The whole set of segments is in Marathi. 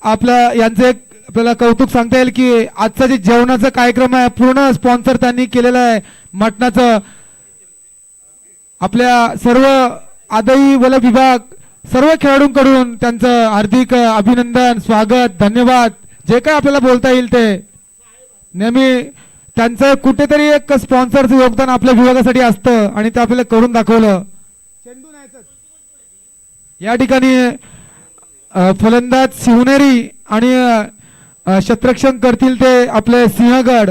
आपल्या यांचं एक आपल्याला कौतुक सांगता येईल की आजचा जे जेवणाचा कार्यक्रम आहे पूर्ण स्पॉन्सर त्यांनी केलेला आहे मटणाचं. आपल्या सर्व आदई वल विभाग सर्व खेळाडूंकडून त्यांचं हार्दिक अभिनंदन, स्वागत, धन्यवाद. जे काय आपल्याला बोलता येईल ते नेहमी त्यांचं कुठेतरी एक स्पॉन्सरचं योगदान आपल्या विभागासाठी असतं आणि ते आपल्याला करून दाखवलं. या ठिकाणी फलंदाज शिवनेरी आणि शतरक्षण करतील ते आपले सिंहगड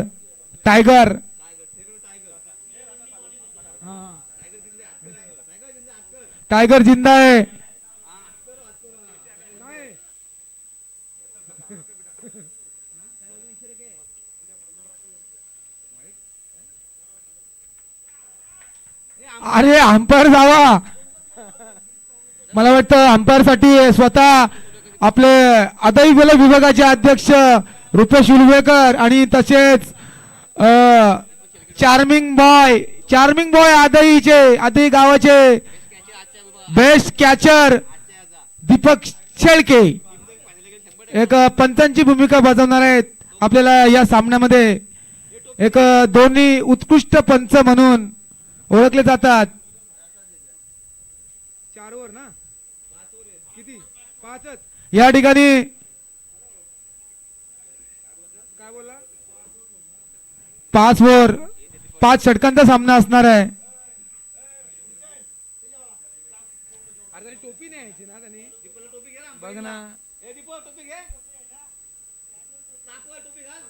टायगर. टायगर जिंदा आहे. अरे अंपायर जावा. मला वाटतं अंपायर साठी स्वतः आपले आदाई बल विभागाचे अध्यक्ष रुपेश उलवेकर आणि तसेच चार्मिंग बॉय आदाई गावाचे बेस्ट कॅचर दीपक शेळके एक पंचांची भूमिका बजावणार आहेत आपल्याला या सामन्यामध्ये. एक दोन्ही उत्कृष्ट पंच म्हणून ओळखले जातात. 4 ओव्हर ना, 5 ओव्हर किती, 5च या ठिकाणी. काय बोलला, 5 ओव्हर 5 षटकांचा सामना असणार आहे. टोपी नाही यायची ना त्यांनी, बघ ना टोपी घे, टोपी घाल.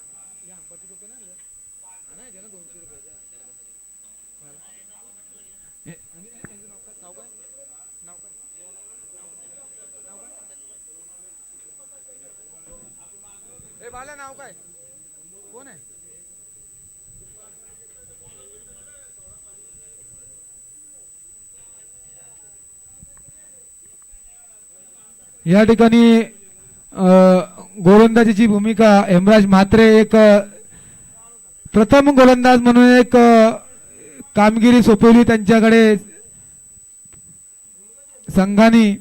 बाला नाव काय, कोण आहे? या ठिकाणी गोलंदाजीची भूमिका हेमराज म्हात्रे एक प्रथम गोलंदाज म्हणून एक कामगिरी सोपवली त्यांच्याकडे संघाने.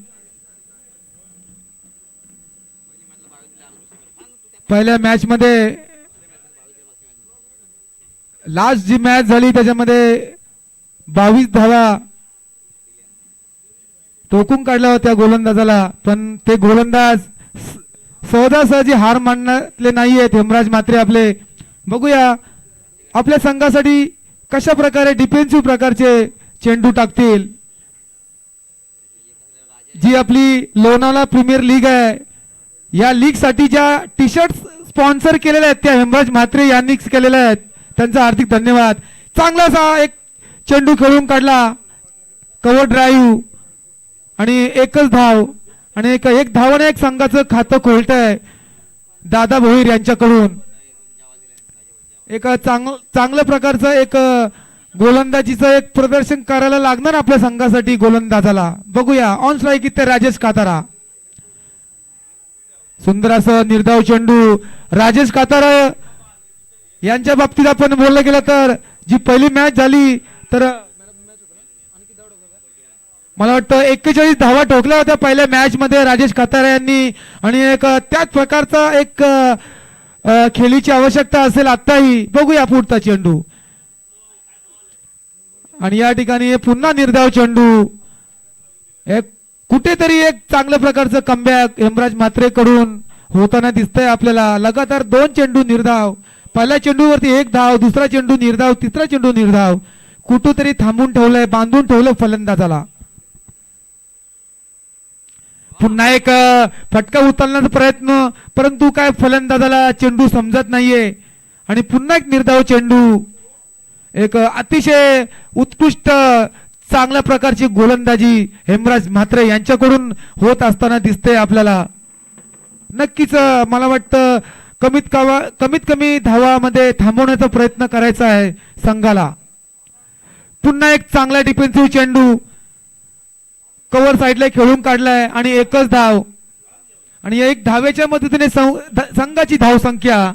पहिल्या मॅच मध्ये लास्ट जी मॅच झाली त्याच्यामध्ये 22 धावा टोकून काढला होता गोलंदाजाला, पण ते गोलंदाज सहजासहजी हार मानले नाहीयेत हेमराज म्हात्रे आपले. बघूया आपल्या संघासाठी कशा प्रकारे डिफेन्सिव्ह प्रकारचे चेंडू टाकतील. जी आपली लोणावळा प्रीमियर लीग आहे या लीग साठी ज्या टी शर्ट स्पॉन्सर केलेल्या आहेत त्या हेमराज म्हात्रे यांनीच केलेल्या आहेत. त्यांचा हार्दिक धन्यवाद. चांगलासा एक चेंडू खेळून काढला, कव्हर ड्राईव्ह आणि एकच धाव आणि एक धावाने एक संघाचं खातं खोलतंय दादा भोईर यांच्याकडून. एक चांगल्या प्रकारचं एक गोलंदाजीचं एक प्रदर्शन करायला लागणार आपल्या संघासाठी गोलंदाजाला. बघूया ऑन स्ट्राईक इथे राजेश कातारा. सुंदर असं निर्धाव चेंडू राजेश कातारा यांच्या बाबतीत आपण बोललं गेलं तर जी पहिली मॅच झाली तर मला वाटतं 41 धावा ठोकल्या होत्या पहिल्या मॅच मध्ये राजेश कातारा यांनी आणि एक त्याच प्रकारचा एक खेळीची आवश्यकता असेल आताही. बघूया पुढचा चेंडू आणि या ठिकाणी पुन्हा निर्धाव चेंडू. एक कुठेतरी एक चांगल्या प्रकारचं कमबॅक हेमराज म्हात्रे कडून होताना दिसतंय आपल्याला. लगातार 2 चेंडू निर्धाव, पहिल्या चेंडूवरती 1 धाव, दुसरा चेंडू निर्धाव, तिसरा चेंडू निर्धाव. कुठेतरी थांबून ठेवलंय, बांधून ठेवलं फलंदाजाला. पुन्हा एक फटका उचलण्याचा प्रयत्न, परंतु काय फलंदाजाला चेंडू समजत नाहीये आणि पुन्हा एक निर्धाव चेंडू. एक अतिशय उत्कृष्ट चांगल्या प्रकारची गोलंदाजी हेमराज म्हात्रे यांच्याकडून होत असताना दिसते आपल्याला. नक्कीच मला वाटतं कमीत कमी धावामध्ये थांबवण्याचा प्रयत्न करायचा आहे संघाला. पुन्हा एक चांगला डिफेन्सिव्ह चेंडू कव्हर साईडला खेळून काढलाय आणि एकच धाव आणि एक धावेच्या मदतीने संघाची धाव संख्या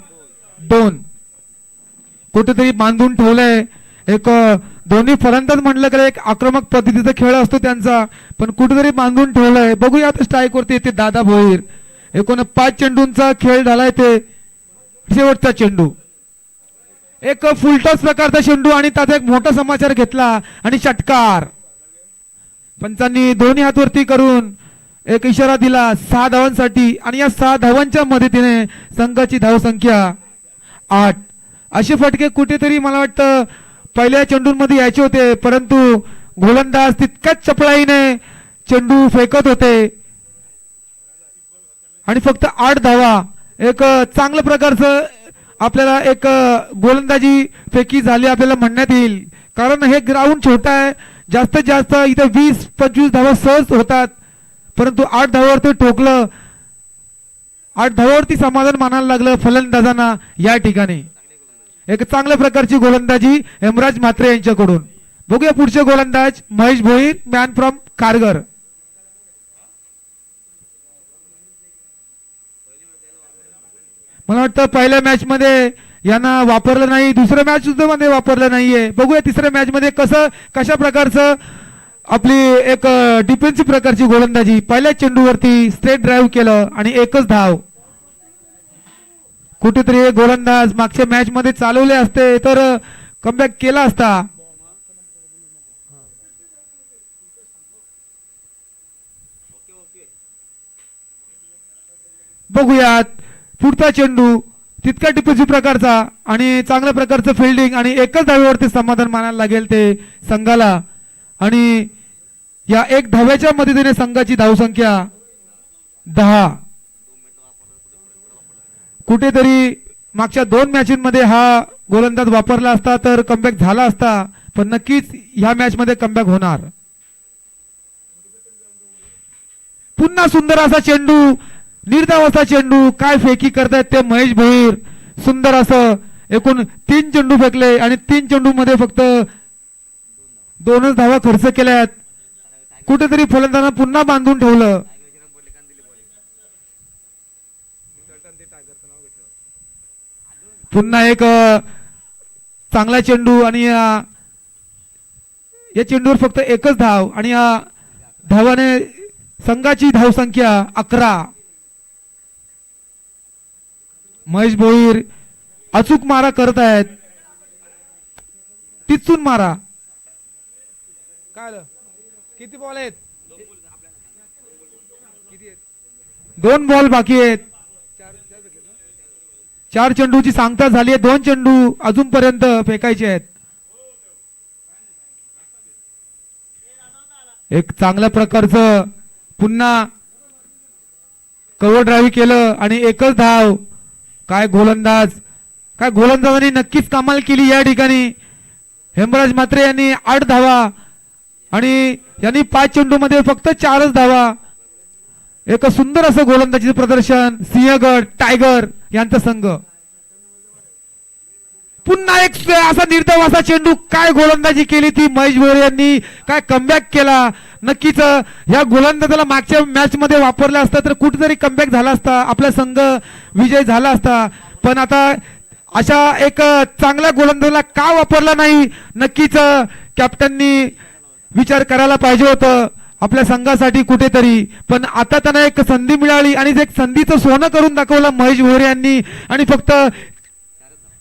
2. कुठेतरी बांधून ठेवलंय. एक दोन्ही फलंदाज म्हटलं की एक आक्रमक पद्धतीचा खेळ असतो त्यांचा, पण कुठेतरी बांधून ठेवलंय. बघूया आता स्ट्राईक वरती येते दादा भोईर. एकूण 5 चेंडूंचा खेळ झालाय ते शेवटचा चेंडू. एक फुलटॉस प्रकारचा चेंडू आणि त्याचा एक मोठा समाचार घेतला आणि षटकार. पंचांनी दोन्ही हात वरती करून एक इशारा दिला 6 धावांसाठी आणि या 6 धावांच्या मदतीने संघाची धावसंख्या 8. असे फटके कुठेतरी मला वाटतं पहिल्या चेंडूंमध्ये यायचे होते, परंतु गोलंदाज तितक्याच चपळाईने चेंडू फेकत होते आणि फक्त 8 धावा. एक चांगल्या प्रकारचं आपल्याला एक गोलंदाजी फेकी झाली आपल्याला म्हणण्यात येईल, कारण हे ग्राउंड छोटा आहे. जास्तीत जास्त इथे 20-25 धावा सहज होतात, परंतु 8 धावावरती ठोकलं. 8 धावावरती समाधान मानायला लागलं फलंदाजांना. या ठिकाणी एक चांगल्या प्रकारची गोलंदाजी हेमराज म्हात्रे यांच्याकडून. बघूया पुढचे गोलंदाज महेश भोईर, मॅन फ्रॉम कारगर. मला वाटतं पहिल्या मॅच मध्ये यांना वापरलं नाही, दुसऱ्या मॅच सुद्धा मध्ये वापरलं नाहीये. बघूया तिसऱ्या मॅच मध्ये कशा प्रकारचं आपली एक डिफेन्सिव्ह प्रकारची गोलंदाजी. पहिल्या चेंडूवरती स्ट्रेट ड्राईव्ह केलं आणि एकच धाव. कुठेतरी हे गोलंदाज मागच्या मॅच मध्ये चालवले असते तर कमबॅक केला असता. बघूयात पुढचा चेंडू तितका डिफेन्सिव्ह प्रकारचा आणि चांगल्या प्रकारचं फिल्डिंग आणि एकच धावेवरती समाधान मानायला लागेल ते संघाला. आणि या एक धाव्याच्या मदतीने संघाची धावसंख्या 10. कुठेतरी मागच्या 2 मॅचमध्ये हा गोलंदाज वापरला असता तर कमबॅक झाला असता, पण नक्कीच ह्या मॅच मध्ये कमबॅक होणार. पुन्हा सुंदर असा चेंडू, निर्धाव असा चेंडू. काय फेकी करतायत ते महेश भोईर. सुंदर असं एकूण 3 चेंडू फेकले आणि 3 चेंडू मध्ये फक्त 2च धावा खर्च केल्यात. कुठेतरी फलंदाजांना पुन्हा बांधून ठेवलं. पुन्हा एक चांगला चेंडू आणि या चेंडूवर फक्त एकच धाव आणि या धावाने संघाची धावसंख्या 11. महेश भोईर अचूक मारा करत आहेत. टिचून मारा. काय किती बॉल आहेत? 2 बॉल बाकी आहेत. 4 चेंडूची सांगता झाली आहे. 2 चेंडू अजूनपर्यंत फेकायचे आहेत. एक चांगल्या प्रकारचं पुन्हा कव्हर ड्राईव्ह केलं आणि एकच धाव. काय गोलंदाजांनी नक्कीच कमाल केली या ठिकाणी. हेमराज म्हात्रे यांनी 8 धावा आणि यांनी 5 चेंडू मध्ये फक्त 4च धावा. एक सुंदर असं गोलंदाजीचं प्रदर्शन सिंहगड टायगर यांचा संघ. पुन्हा एक असा निर्धाव असा चेंडू. काय गोलंदाजी केली ती महेश भोईर यांनी. काय कमबॅक केला. नक्कीच या गोलंदाजाला मागच्या मॅच मध्ये वापरला असता तर कुठेतरी कमबॅक झाला असता, आपला संघ विजय झाला असता. पण आता अशा एक चांगल्या गोलंदाजाला का वापरला नाही, नक्कीच कॅप्टननी विचार करायला पाहिजे होतं आपल्या संघासाठी कुठेतरी. पण आता त्यांना एक संधी मिळाली आणि एक संधीचं सोनं करून दाखवलं महेश भोईर यांनी आणि फक्त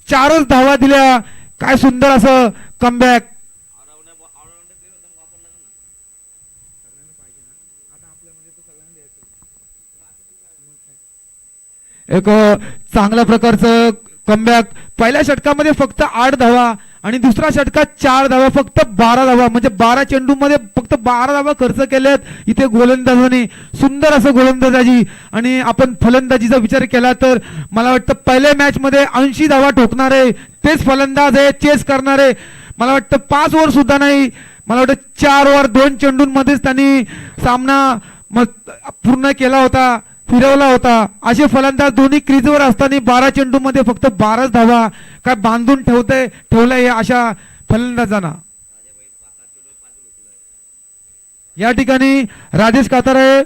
4च धावा दिल्या. काय सुंदर असं कमबॅक. एक चांगल्या प्रकारचं कमबॅक. पहिल्या षटकामध्ये फक्त 8 धावा आणि दुसऱ्या षटकात 4 धावा, फक्त 12 धावा. म्हणजे 12 चेंडू मध्ये फक्त 12 धावा खर्च केल्यात इथे गोलंदाजांनी. सुंदर असं गोलंदाजी. आणि आपण फलंदाजीचा विचार केला तर मला वाटतं पहिल्या मॅच मध्ये 80 धावा ठोकणारे तेच फलंदाज आहे, चेस करणारे. मला वाटतं 5 ओव्हर सुद्धा नाही, मला वाटतं 4 ओव्हर 2 चेंडूंमध्येच त्यांनी सामना पूर्ण केला होता, फिरवला होता. असे फलंदाज दोन्ही क्रीजवर असताना 12 चेंडू मध्ये फक्त 12च धावा. काय बांधून ठेवलंय अशा फलंदाजांना. या ठिकाणी राजेश कातारे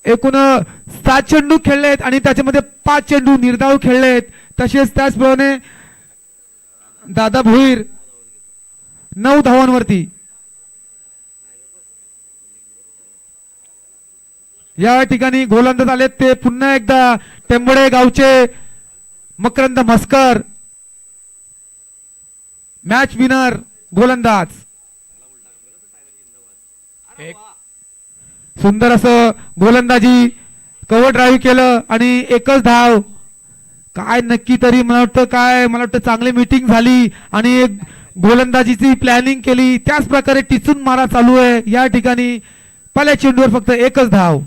एकूण 7 चेंडू खेळलेत आणि त्याच्यामध्ये 5 चेंडू निर्धाव खेळलेत. तसेच त्याचप्रमाणे दादा भोईर 9 धावांवरती. या ठिकाणी गोलंदाज आलेत ते पुन्हा एकदा टेंबडे गावचे मकरंद म्हस्कर मॅच विनर गोलंदाज. सुंदर असं गोलंदाजी कव्हर ड्राईव्ह केलं आणि एकच धाव. काय नक्की तरी मला वाटतं चांगली मीटिंग झाली आणि गोलंदाजीची प्लॅनिंग केली. त्याच प्रकारे टिचून मारा चालू आहे या ठिकाणी. पहिल्या चेंडूवर फक्त एकच धाव.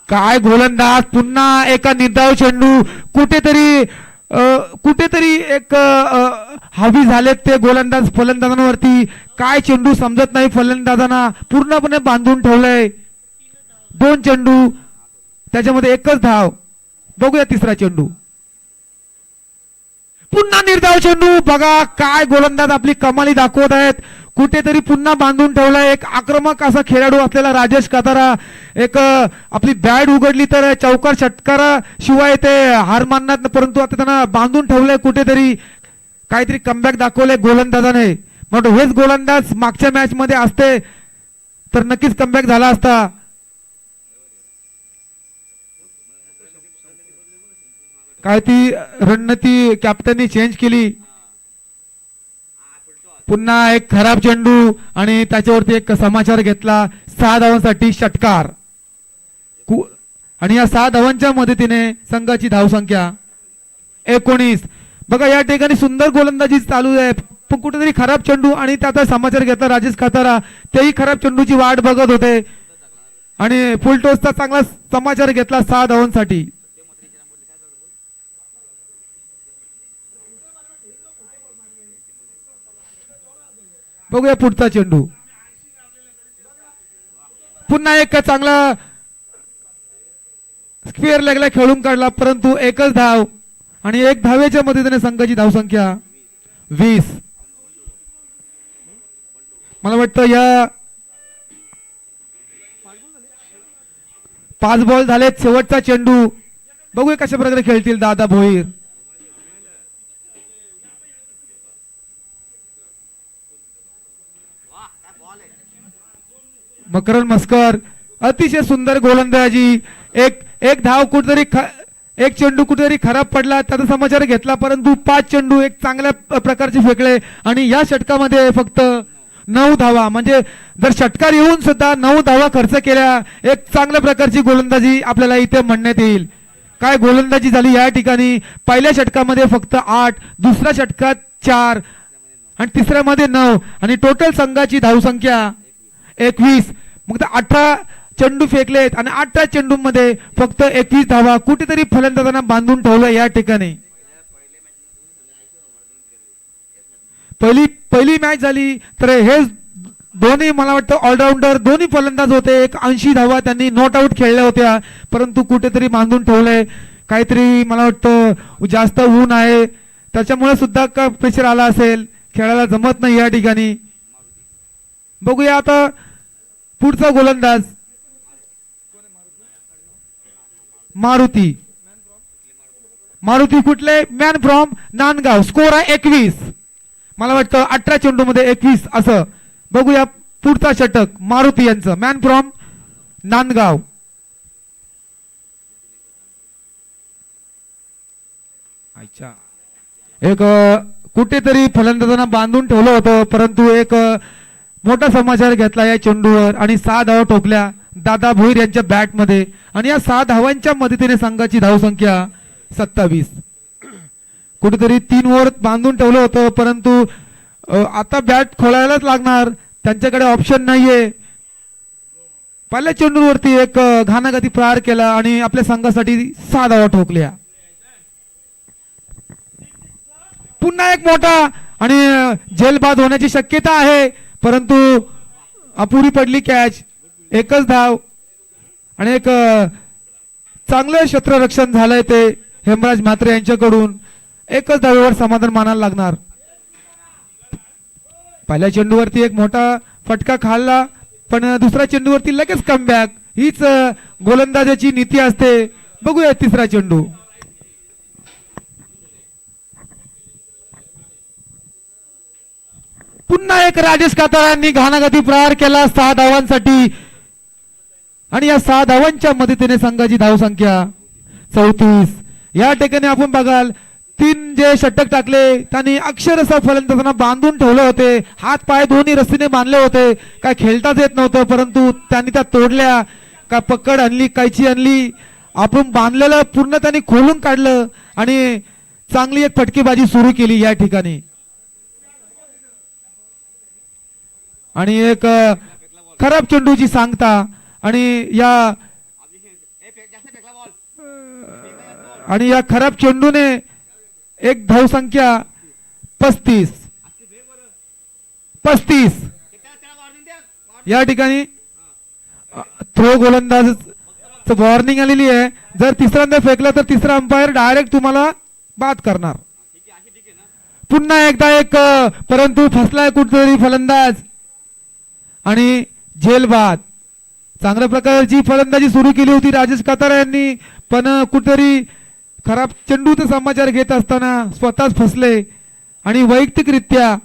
काय गोलंदाज पुन्हा एका निर्धाव चेंडू कुठेतरी एक हावी झालेत ते गोलंदाज फलंदाजांवरती. काय चेंडू समजत नाही फलंदाजांना. पूर्णपणे बांधून ठेवलंय. 2 चेंडू त्याच्यामध्ये एकच धाव. बघूया तिसरा चेंडू. पुन्हा निर्धाव चेंडू. बघा काय गोलंदाज आपली कमाली दाखवत आहेत. कुठेतरी पुन्हा बांधून ठेवला. एक आक्रमक असा खेळाडू असलेला राजेश कातारा एक आपली बॅट उघडली तर चौकार षटकारा शिवाय ते हार मानणार, परंतु आता त्यांना बांधून ठेवलंय. कुठेतरी काहीतरी कमबॅक दाखवलंय गोलंदाजाने. म्हणतो हेच गोलंदाज मागच्या मॅच मध्ये असते तर नक्कीच कमबॅक झाला असता. काय ती रणनीती कॅप्टननी चेंज केली. पुन्हा एक खराब चेंडू आणि त्याच्यावरती एक समाचार घेतला. 6 धावांसाठी षटकार आणि या 6 धावांच्या मदतीने संघाची धावसंख्या 19. बघा या ठिकाणी सुंदर गोलंदाजी चालू आहे. पण कुठेतरी खराब चेंडू आणि त्याचा समाचार घेतला राजेश खातारा. तेही खराब चेंडूची वाट बघत होते आणि फुल टॉसचा चांगला समाचार घेतला 6 धावांसाठी. बघूया पुढचा चेंडू. पुन्हा एक चांगला स्क्वेअर लेगला खेळून काढला, परंतु एकच धाव आणि 1 धावेच्या मदतीने संघाची धावसंख्या 20. मला वाटतं या 5 बॉल झालेत. शेवटचा चेंडू. बघूया कशा प्रकारे खेळतील दादा भोईर. मकरंद म्हस्कर अतिशय सुंदर गोलंदाजी. एक धाव कुठेतरी एक चेंडू कुठेतरी खराब पडला त्याचा समाचार घेतला, परंतु 5 चेंडू एक चांगल्या प्रकारचे फेकले आणि या षटकामध्ये फक्त 9 धावा. म्हणजे जर षटकार येऊन सुद्धा 9 धावा खर्च केल्या. एक चांगल्या प्रकारची गोलंदाजी आपल्याला इथे म्हणण्यात येईल. काय गोलंदाजी झाली या ठिकाणी. पहिल्या षटकामध्ये फक्त 8, दुसऱ्या षटकात 4 आणि तिसऱ्यामध्ये 9 आणि टोटल संघाची धावसंख्या 21. मग 18 चेंडू फेकलेत आणि 18 चेंडूमध्ये फक्त 21 धावा. कुठेतरी फलंदाजांना बांधून ठेवलं या ठिकाणी. पहिली मॅच झाली तर हे दोन्ही मला वाटतं ऑलराऊंडर दोन्ही फलंदाज होते. 80 धावा त्यांनी नॉट आउट खेळल्या होत्या, परंतु कुठेतरी बांधून ठेवलंय. काहीतरी मला वाटतं जास्त ऊन आहे त्याच्यामुळे सुद्धा का प्रेशर आला असेल. खेळायला जमत नाही या ठिकाणी. बघूया आता पुढचा गोलंदाज मारुती. मारुती कुठले? Man from Nandgaon. स्कोर आहे 21. मला वाटतं 18 चेंडू मध्ये 21 असं. बघूया पुढचा षटक मारुती यांचं. Man from Nandgaon. एक कुठेतरी फलंदाजांना बांधून ठेवलं होतं, परंतु एक मोठा समाचार घेतला या चेंडूवर आणि 6 धावा ठोकल्या दादा भोईर यांच्या बॅट मध्ये आणि या 6 धावांच्या मदतीने संघाची धावसंख्या 27. कुठेतरी 3 ओव्हर बांधून ठेवलं होतं, परंतु आता बॅट खोलायलाच लागणार. त्यांच्याकडे ऑप्शन नाहीये. पहिल्या चेंडूवरती एक घानाघाती प्रहार केला आणि आपल्या संघासाठी 6 धावा ठोकल्या. पुन्हा एक मोठा आणि झेलबाद होण्याची शक्यता आहे, परंतु अपुरी पडली कॅच. एकच धाव आणि एक चांगलं क्षेत्ररक्षण झालंय ते हेमराज म्हात्रे यांच्याकडून. एकच धावेवर समाधान मानायला लागणार. पहिल्या चेंडूवरती एक मोठा फटका खाल्ला, पण दुसऱ्या चेंडूवरती लगेच कमबॅक. हीच गोलंदाजाची नीती असते. बघूया तिसरा चेंडू. पुन्हा एक राजेश काताळांनी घाणाघाती प्रहार केला 6 धावांसाठी आणि या 6 धावांच्या मदतीने संघाची धावसंख्या 34. या ठिकाणी आपण बघाल 3 जे षटक टाकले त्यांनी अक्षरशः फलंदाजांना बांधून ठेवले होते. हात पाय दोन्ही रस्सीने बांधले होते. काय खेळताच येत नव्हतं, परंतु त्यांनी त्या तोडल्या. काय पकड आणली, कैची आणली, आपण बांधलेलं पूर्ण त्यांनी खोलून काढलं आणि चांगली एक फटकेबाजी सुरू केली या ठिकाणी. आणि एक खराब चेंडूची सांगता आणि या खराब चेंडूने एक धावसंख्या 35. या ठिकाणी थ्रो गोलंदाज वॉर्निंग आलेली आहे. जर तिसऱ्यांदा फेकला तर तिसरा अंपायर डायरेक्ट तुम्हाला बाद करणार. पुन्हा एकदा एक परंतु फसलाय कुठेतरी फलंदाज आणि झेल बाद. चांगल्या प्रकारची फलंदाजी सुरू केली होती राजेश कातारा यांनी, पण कुठेतरी खराब चेंडूचा समाचार घेत असताना स्वतःच फसले आणि वैयक्तिकरित्या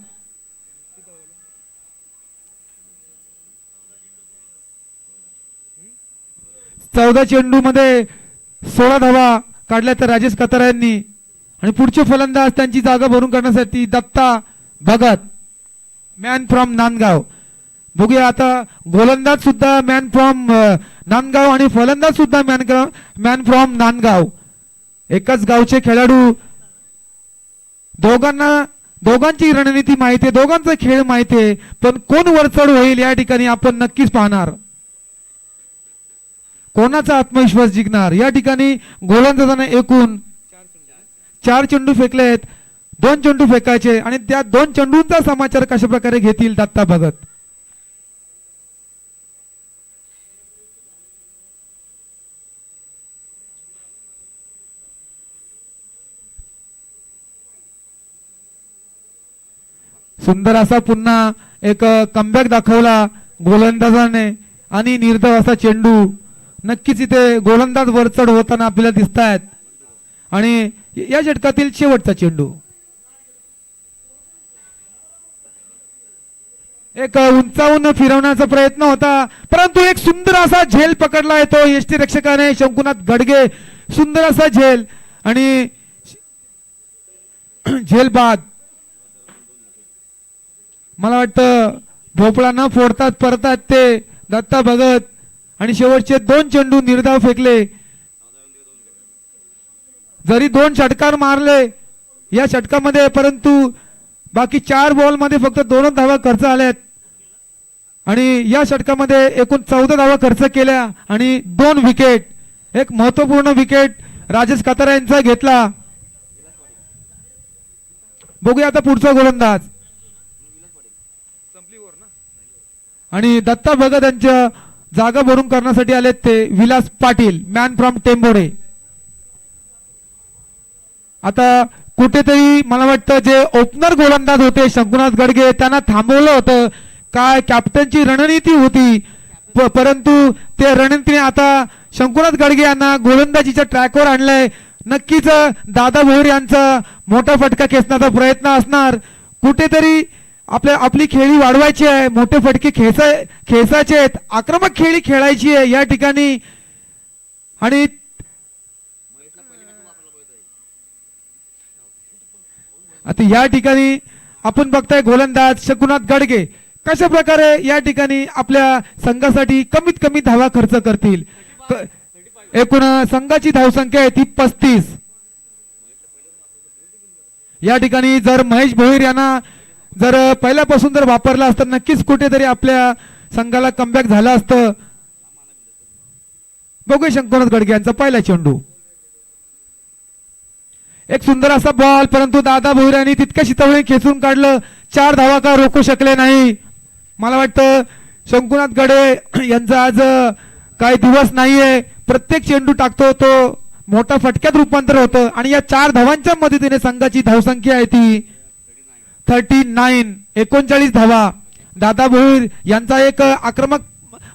14 चेंडू मध्ये 16 धावा काढल्या तर राजेश कातारा यांनी. आणि पुढचे फलंदाज त्यांची जागा भरून करण्यासाठी दत्ता भगत, मॅन फ्रॉम नांदगाव. बघूया आता गोलंदाज सुद्धा मॅन फ्रॉम नांदगाव आणि फलंदाज सुद्धा मॅन फ्रॉम नांदगाव. एकाच गावचे खेळाडू, दोघांची रणनीती माहिती आहे, दोघांचा खेळ माहिती आहे, पण कोण वरचढ होईल या ठिकाणी आपण नक्कीच पाहणार. कोणाचा आत्मविश्वास जिंकणार. या ठिकाणी गोलंदाजांना एकूण 4 चेंडू फेकलेत, 2 चेंडू फेकायचे आणि त्या 2 चेंडूंचा समाचार कशा प्रकारे घेतील दत्ता भगत. सुंदर असा पुन्हा एक कमबॅक दाखवला गोलंदाजाने आणि निर्धाव असा चेंडू. नक्कीच इथे गोलंदाज वरचढ होताना आपल्याला दिसत आहेत. आणि या षटकातील शेवटचा चेंडू एक उंचावून फिरवण्याचा प्रयत्न होता, परंतु एक सुंदर असा झेल पकडला येतो यष्टी रक्षकाने शंकुनाथ गडगे. सुंदर असा झेल आणि झेल बाद. मला वाटतं भोपळा न फोडतात परतात ते दत्ता भगत आणि शेवटचे 2 चेंडू निर्धाव फेकले. जरी 2 षटकार मारले या षटकामध्ये, परंतु बाकी 4 बॉल मध्ये फक्त 2 धावा खर्च आल्यात आणि या षटकामध्ये एकूण 14 धावा खर्च केल्या आणि 2 विकेट. एक महत्वपूर्ण विकेट राजेश कातारा यांचा घेतला. बघूया आता पुढचा गोलंदाज आणि दत्ता भगत यांच्या जागा भरून करण्यासाठी आलेत ते विलास पाटील, मॅन फ्रॉम टेंबोडे. आता कुठेतरी मला वाटतं जे ओपनर गोलंदाज होते शंकुनाथ गडगे त्यांना थांबवलं होतं. काय कॅप्टनची रणनीती होती, परंतु त्या रणनीतीने आता शंकुनाथ गडगे यांना गोलंदाजीच्या ट्रॅकवर आणलंय. नक्कीच दादा भोईर यांचा मोठा फटका खेचण्याचा प्रयत्न असणार. कुठेतरी आपली खेळी वाढवायची आहे, मोठे फटके खेचायचे आहेत, आक्रमक खेळी खेळायची आहे या ठिकाणी. आणि आता या ठिकाणी आपण बघताय गोलंदाज शंकुनाथ गडगे कशा प्रकारे या ठिकाणी आपल्या संघासाठी कमीत कमी धावा खर्च करतील. एकूण संघाची धावसंख्या आहे ती 35. या ठिकाणी जर महेश भोईर यांना जर पहिल्यापासून जर वापरला असतं नक्कीच कुठेतरी आपल्या संघाला कमबॅक झालं असतं. बघूया शंकुनाथ गडगे यांचा पहिला चेंडू. एक सुंदर असा बॉल, परंतु दादा भोईर यांनी तितक्या शितवळी खेचून काढलं. 4 धावा का रोखू शकले नाही. मला वाटतं शंकुनाथ गडे यांचा आज काही दिवस नाहीये. प्रत्येक चेंडू टाकतो तो मोठा फटक्यात रूपांतर होतं आणि या 4 धावांच्या मदतीने संघाची धावसंख्या आहे ती 39. 39 धावा. दादा भोईर यांचा एक आक्रमक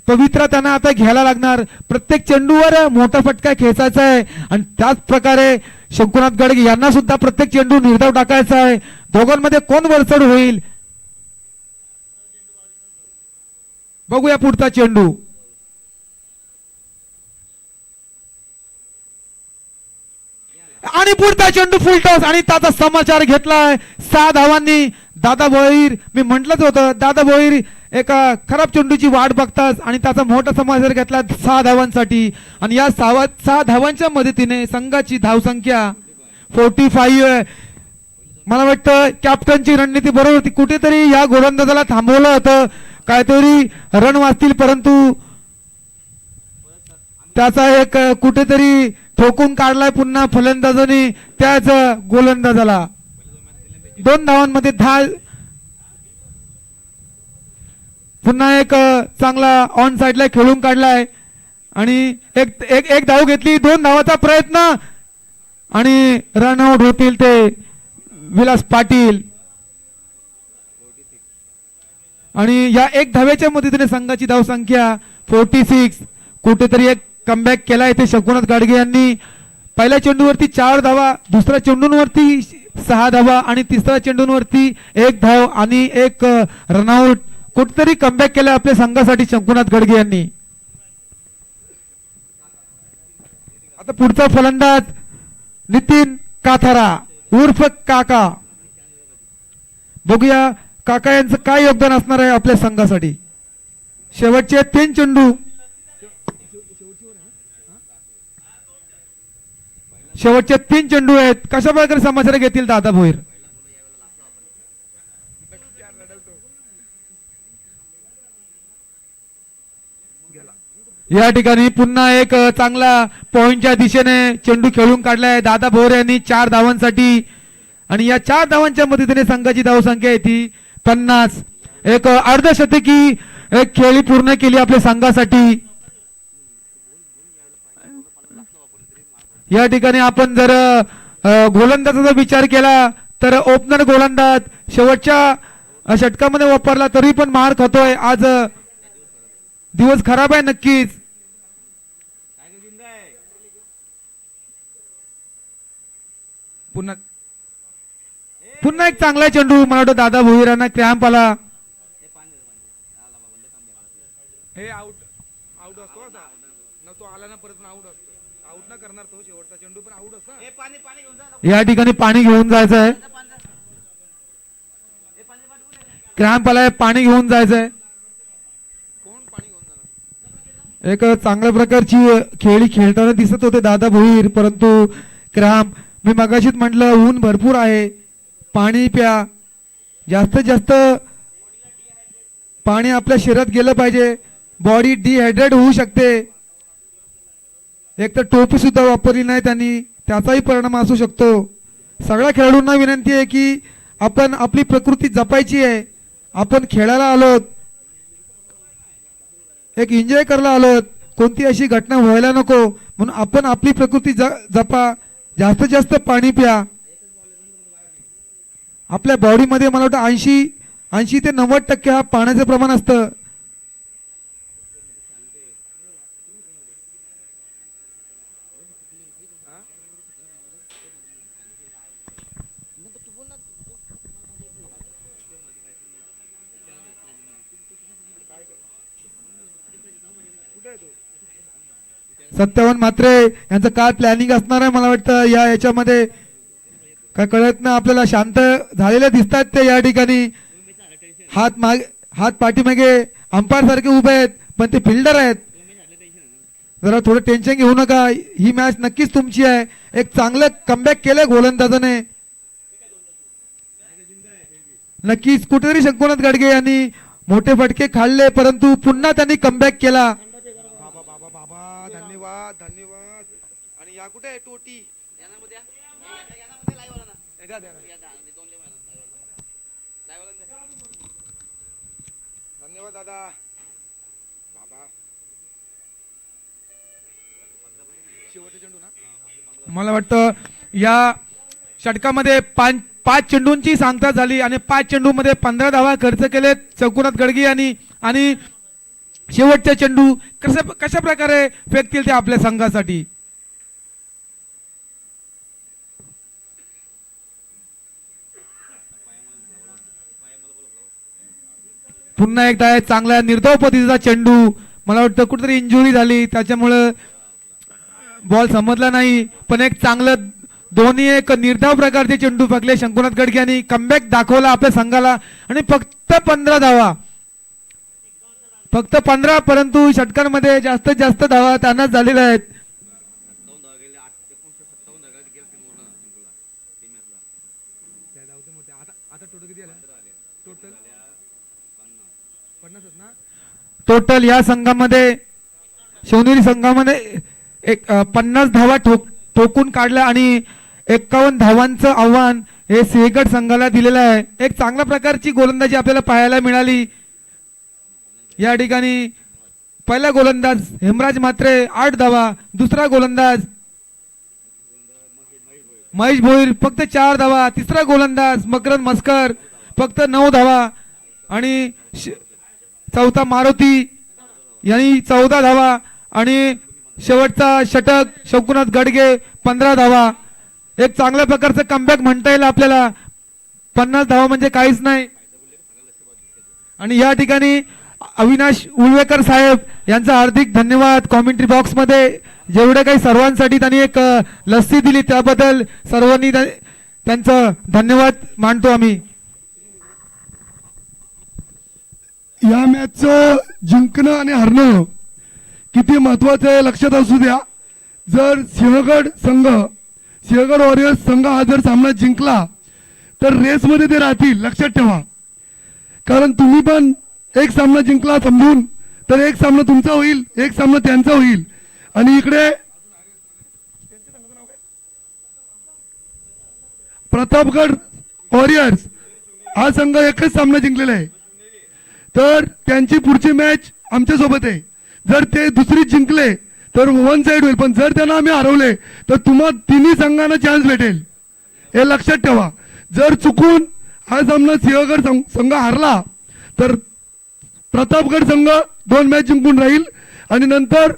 पवित्रा त्यांना आता घ्यायला लागणार. प्रत्येक चेंडूवर मोठा फटका खेचायचा आहे आणि त्याच प्रकारे शंकुनाथ गडगे यांना सुद्धा प्रत्येक चेंडू निर्धाव टाकायचा आहे. दोघांमध्ये कोण वरचढ होईल बघूया पुढचा चेंडू. आणि पुढचा चेंडू फुलटॉस आणि त्याचा समाचार घेतलाय 6 धावांनी. दादा भोईर, मी म्हटलंच होतं दादा भोईर एका खराब चेंडूची वाट बघतात आणि त्याचा मोठा समाचार घेतला 6 धावांसाठी. आणि या 6 धावांच्या मदतीने संघाची धावसंख्या 45 आहे. मला वाटतं कॅप्टनची रणनीती बरोबर होती. कुठेतरी या गोलंदाजाला थांबवलं होतं, काहीतरी रन वाचतील, परंतु त्याचा एक कुठेतरी ठोकून काढलाय पुन्हा फलंदाजाने त्याच गोलंदाजाला. 2 धावांमध्ये पुन्हा एक चांगला ऑन साइडला खेळून काढलाय आणि एक धाव घेतली. 2 धावाचा प्रयत्न आणि रन आउट होतील ते विलास पाटील. आणि या 1 धावेच्या मदतीने संघाची धावसंख्या 46. कुठेतरी एक कमबॅक केला इथे शंकुनाथ गाडगे यांनी. पहिल्या चेंडूवरती 4 धावा, दुसऱ्या चेंडूंवरती 6 धावा आणि तिसऱ्या चेंडूंवरती 1 धाव आणि 1 रनआउट. कुठेतरी कमबॅक केला आपल्या संघासाठी शंकुनाथ गडगे यांनी. आता पुढचा फलंदाज नितीन काथारा उर्फ काका. बघूया काका यांचं काय योगदान असणार आहे आपल्या संघासाठी. शेवटचे 3 चेंडू, शेवटचे 3 चेंडू आहेत. कशा प्रकारे समाचार घेतील दादा भोईर. या ठिकाणी पुन्हा एक चांगला पॉइंटच्या दिशेने चेंडू खेळून काढलाय दादा भोईर यांनी 4 धावांसाठी. आणि या 4 धावांच्या मदतीने संघाची धावसंख्या आहे ती 50. एक अर्धशतकी एक खेळी पूर्ण केली आपल्या संघासाठी. या ठिकाणी आपण जर गोलंदाजाचा विचार केला तर ओपनर गोलंदाज शेवटच्या षटकामध्ये वापरला तरी पण मार खातोय. आज दिवस खराब आहे नक्कीच. पुन्हा एक चांगला चेंडू. मला वाटतं दादा भोईर यांना क्रॅम्प आला. हे आउट असतो ना, तो आला ना परत आउट असतो. आउट ना करणार तो शेवटचा चेंडू पण आउट असतो. या ठिकाणी पाणी घेऊन जायचं आहे. क्रॅम्प आलाय, पाणी घेऊन जायचंय. एक चांगल्या प्रकारची खेळी खेळताना दिसत होते दादा भोईर, परंतु क्रॅम्प. मी मगाशीच म्हटलं ऊन भरपूर आहे, पाणी प्या. जास्तीत जास्त पाणी आपल्या शरीरात गेलं पाहिजे. बॉडी डिहायड्रेट होऊ शकते. एक तर टोपी सुद्धा वापरली नाही त्यांनी, त्याचाही परिणाम असू शकतो. सगळ्या खेळाडूंना विनंती आहे की आपण आपली प्रकृती जपायची आहे. आपण खेळायला आलोत, एक एन्जॉय करायला आलोत. कोणती अशी घटना व्हायला नको म्हणून आपण आपली प्रकृती जपा. जास्तीत जास्त पाणी प्या. आपल्या बॉडीमध्ये मला वाटतं 80 ते 90% हा पाण्याचं प्रमाण असतं. सत्तावन्न मात्रे यांचं काय प्लॅनिंग असणार आहे मला वाटतं याच्यामध्ये काय कळत नाही आपल्याला. शांत झालेले दिसतात ते या ठिकाणी. हात पाठीमागे अंपायर सारखे उभे आहेत, पण ते फिल्डर आहेत. जरा थोडं टेन्शन घेऊ नका, ही मॅच नक्कीच तुमची आहे. एक चांगलं कमबॅक केलंय गोलंदाजाने. नक्कीच कुठेतरी शंकुनाथ गाडगे यांनी मोठे फटके खाल्ले, परंतु पुन्हा त्यांनी कमबॅक केला. धन्यवाद धन्यवाद. आणि या कुठे आहे टोटी. धन्यवाद दादा. बाबा शेवटचा चेंडू ना. मला वाटतं या षटकामध्ये 5 चेंडूंची सांगता झाली आणि 5 चेंडूमध्ये 15 धावा खर्च केले शंकुनाथ गडगे यांनी. आणि शेवटचे चेंडू कशा प्रकारे फेकतील ते आपल्या संघासाठी. पुन्हा एकदा एक चांगला निर्धाव पद्धतीचा चेंडू, मला वाटतं कुठेतरी इंजुरी झाली त्याच्यामुळं बॉल समजला नाही, पण एक चांगलं दोन्ही एक निर्धाव प्रकारचे चेंडू फेकले शंकुनाथ गडके आणि कमबॅक दाखवला आपल्या संघाला आणि फक्त 15 धावा, फक्त 15, परंतु षटकांमध्ये जास्तीत जास्त धावा त्यांनाच झालेल्या आहेत. टोटल या संघामध्ये शिवनेरी संघामध्ये एक 50 धावा ठोकून काढल्या आणि 51 धावांचं आव्हान हे सिंहगड संघाला दिलेलं आहे. एक चांगल्या प्रकारची गोलंदाजी आपल्याला पाहायला मिळाली या ठिकाणी. पहिला गोलंदाज हेमराज म्हात्रे 8 धावा, दुसरा गोलंदाज महेश भोईर फक्त 4 धावा, तिसरा गोलंदाज मकरंद मस्कर फक्त 9 धावा आणि चौथा मारुती यांनी 14 धावा आणि शेवटचा षटक शंकुनाथ गडगे 15 धावा. एक चांगल्या प्रकारचं कमबॅक म्हणता येईल आपल्याला. 50 धावा म्हणजे काहीच नाही. आणि या ठिकाणी अविनाश उळवेकर साहेब यांचा हार्दिक धन्यवाद. कॉमेंट्री बॉक्स मध्ये जेवढे काही सर्वांसाठी त्यांनी एक लस्सी दिली त्याबद्दल सर्वांनी त्यांचं धन्यवाद मानतो आम्ही. या मॅचचं जिंकणं आणि हरणं किती महत्वाचं आहे लक्षात असू द्या. जर सिंहगड वॉरियर्स संघ हा जर सामना जिंकला तर रेसमध्ये ते राहतील, लक्षात ठेवा. कारण तुम्ही पण एक सामना जिंकला समजून तर एक सामना तुमचा होईल, एक सामना त्यांचा होईल. आणि इकडे प्रतापगड वॉरियर्स हा संघ एकच सामना जिंकलेला आहे, तर त्यांची पुढची मॅच आमच्या सोबत आहे. जर ते दुसरी जिंकले तर वन साइड होईल, पण जर त्यांना आम्ही हरवले तर तुम्हाला तिन्ही संघांना चान्स भेटेल, हे लक्षात ठेवा. जर चुकून हा सामना सिंहगड संघ हारला तर प्रतापगड संघ 2 मॅच जिंकून राहील आणि नंतर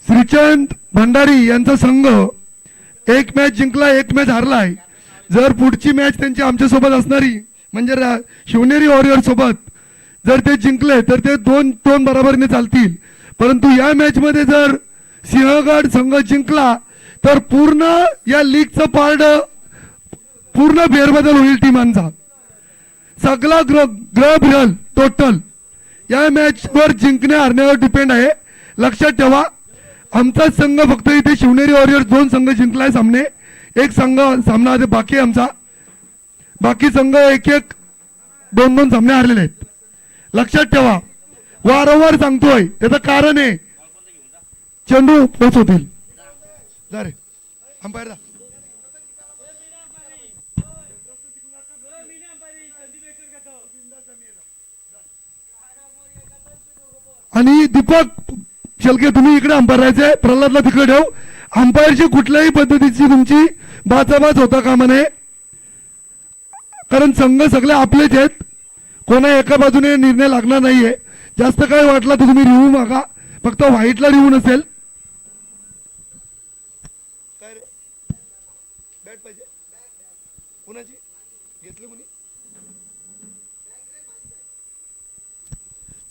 श्रीचंद भंडारी यांचा संघ 1 मॅच जिंकला, 1 मॅच हारलाय. जर पुढची मॅच त्यांची आमच्या सोबत असणारी म्हणजे शिवनेरी वॉरियर सोबत जर ते जिंकले तर ते 2-2 बरोबरीने चालतील. परंतु या मॅच मध्ये जर सिंहगड संघ जिंकला तर पूर्ण या लीगचं पारड पूर्ण फेरबदल होईल. टीमांचा सगळा ग्रह फिरल टोटल या मॅच वर जिंकण्या हरण्यावर डिपेंड आहे, लक्षात ठेवा. आमचाच संघ फक्त इथे शिवनेरी वॉरियर्स 2 संघ जिंकलाय सामने, एक संघ सामना बाकी आहे आमचा. बाकी संघ 1-1 2-2 सामने हारलेले आहेत, लक्षात ठेवा. वारंवार सांगतोय त्याचं कारण आहे चेंडू पोच होतील. जा रे अंपायर जा. आणि दीपक शेलके तुम्ही इकडे अंपायर राहायचे, प्रल्हादला तिकडे ठेव. अंपायरची कुठल्याही पद्धतीची तुमची बाचाबाच होता कामा नये, कारण संघ सगळे आपलेच आहेत, कोणा एका बाजूने निर्णय लागणार नाहीये. जास्त काय वाटला तर तुम्ही रिव्ह्यू मागा, फक्त व्हाईटला रिव्ह्यू नसेल. काय रे बॅट पाहिजे कुणाची घेतली कुणी?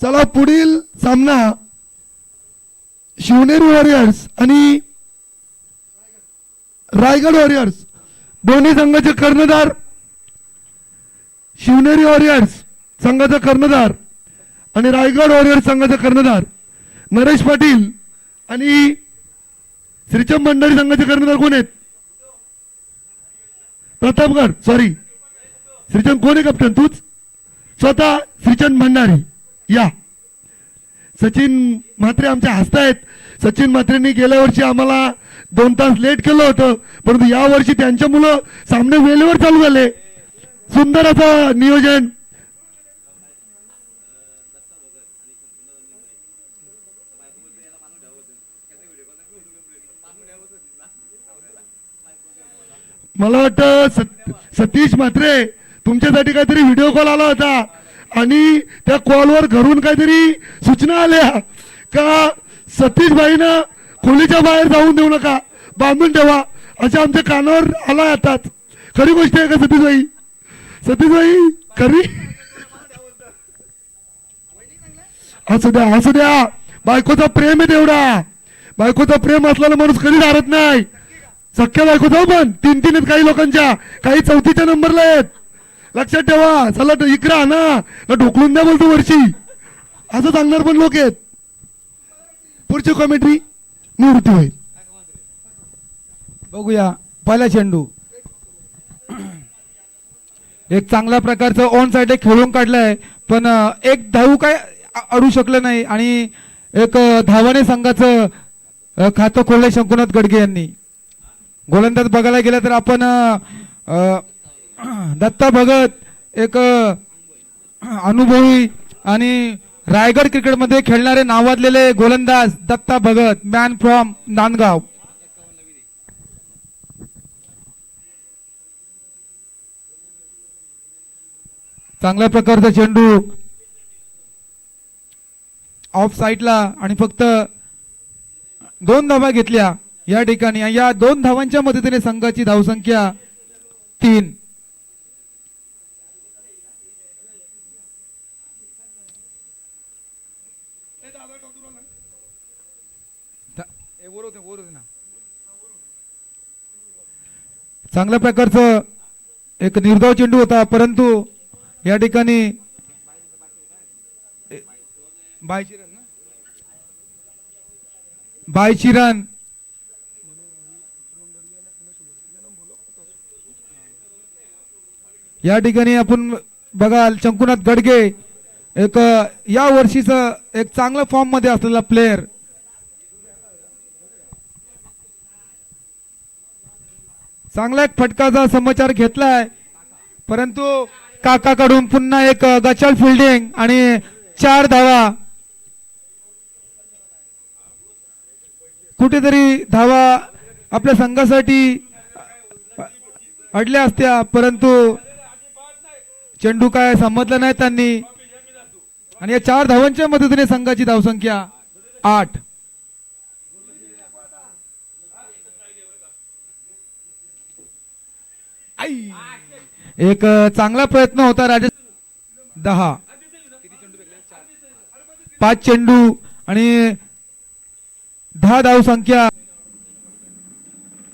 चला पुढील सामना शिवनेरी वॉरियर्स आणि रायगड वॉरियर्स दोन्ही संघाचे कर्णधार. शिवनेरी वॉरियर्स संघाचा कर्णधार आणि रायगड वॉरियर्स संघाचा कर्णधार नरेश पाटील आणि श्रीचंद भंडारी संघाचे कर्णधार कोण आहेत? प्रतापगड सॉरी श्रीचंद कोण आहे कॅप्टन? तूच स्वतः श्रीचंद भंडारी. या सचिन म्हात्रे आमच्या हसतायत. सचिन म्हात्रेंनी गेल्या वर्षी आम्हाला 2 तास लेट केलं होतं, परंतु या वर्षी त्यांच्या मुलं सामने वेळेवर चालू झाले. सुंदर असं नियोजन. मला वाटतं सतीश म्हात्रे तुमच्यासाठी काहीतरी व्हिडिओ कॉल आला होता आणि त्या कॉलवर घरून काहीतरी सूचना आल्या का सतीशबाईंना खोलीच्या बाहेर जाऊन देऊ नका, बांधून ठेवा अशा आमच्या कानावर आला आताच. खरी गोष्ट आहे का सतीशबाई? सतीशबाई खरी? असू द्या असू द्या, बायकोचा प्रेम आहे तेवढा. बायकोचा प्रेम असलेला माणूस कधी हारत नाही. सख्या बायकोचा पण 3-3 आहेत काही लोकांच्या, काही 4थीच्या नंबरला आहेत. लक्षात ठेवा. चला इकडे ना ढोकलून द्या बोलतो वर्षी, असं सांगणार पण लोक आहेत. पुढची कॉमेंट्री निवृत्ती होईल. बघूया पहिला चेंडू. एक चांगल्या प्रकारचं ऑन साइड खेळून काढलाय, पण एक धाव काय अडू शकलं नाही आणि एक धावाने संघाचं खातं खोललंय शंकुनाथ गडगे यांनी. गोलंदाज बघायला गेलं तर आपण दत्ता भगत एक अनुभवी आणि रायगड क्रिकेटमध्ये खेळणारे नावाजलेले गोलंदाज दत्ता भगत, मॅन फ्रॉम नांदगाव. चांगल्या प्रकारचा चेंडू ऑफ साईडला आणि फक्त 2 धावा घेतल्या या ठिकाणी. या 2 धावांच्या मदतीने संघाची धावसंख्या 3. चांगल्या प्रकारचं एक निर्धाव चेंडू होता, परंतु या ठिकाणी बायचिरन या ठिकाणी आपण बघाल शंकुनाथ गडगे एक या वर्षीचं एक चांगला फॉर्म मध्ये असलेला प्लेयर. चांगला एक फटकाचा समाचार घेतलाय, परंतु काकाकडून पुन्हा एक गचाळ फिल्डिंग आणि 4 धावा. कुठेतरी धावा आपल्या संघासाठी अडल्या असत्या, परंतु चेंडू काय समजला नाही त्यांनी आणि या 4 धावांच्या मदतीने संघाची धावसंख्या 8. एक चांगला प्रयत्न होता राजेश. 10 5 चेंडू आणि 10 धावसंख्या.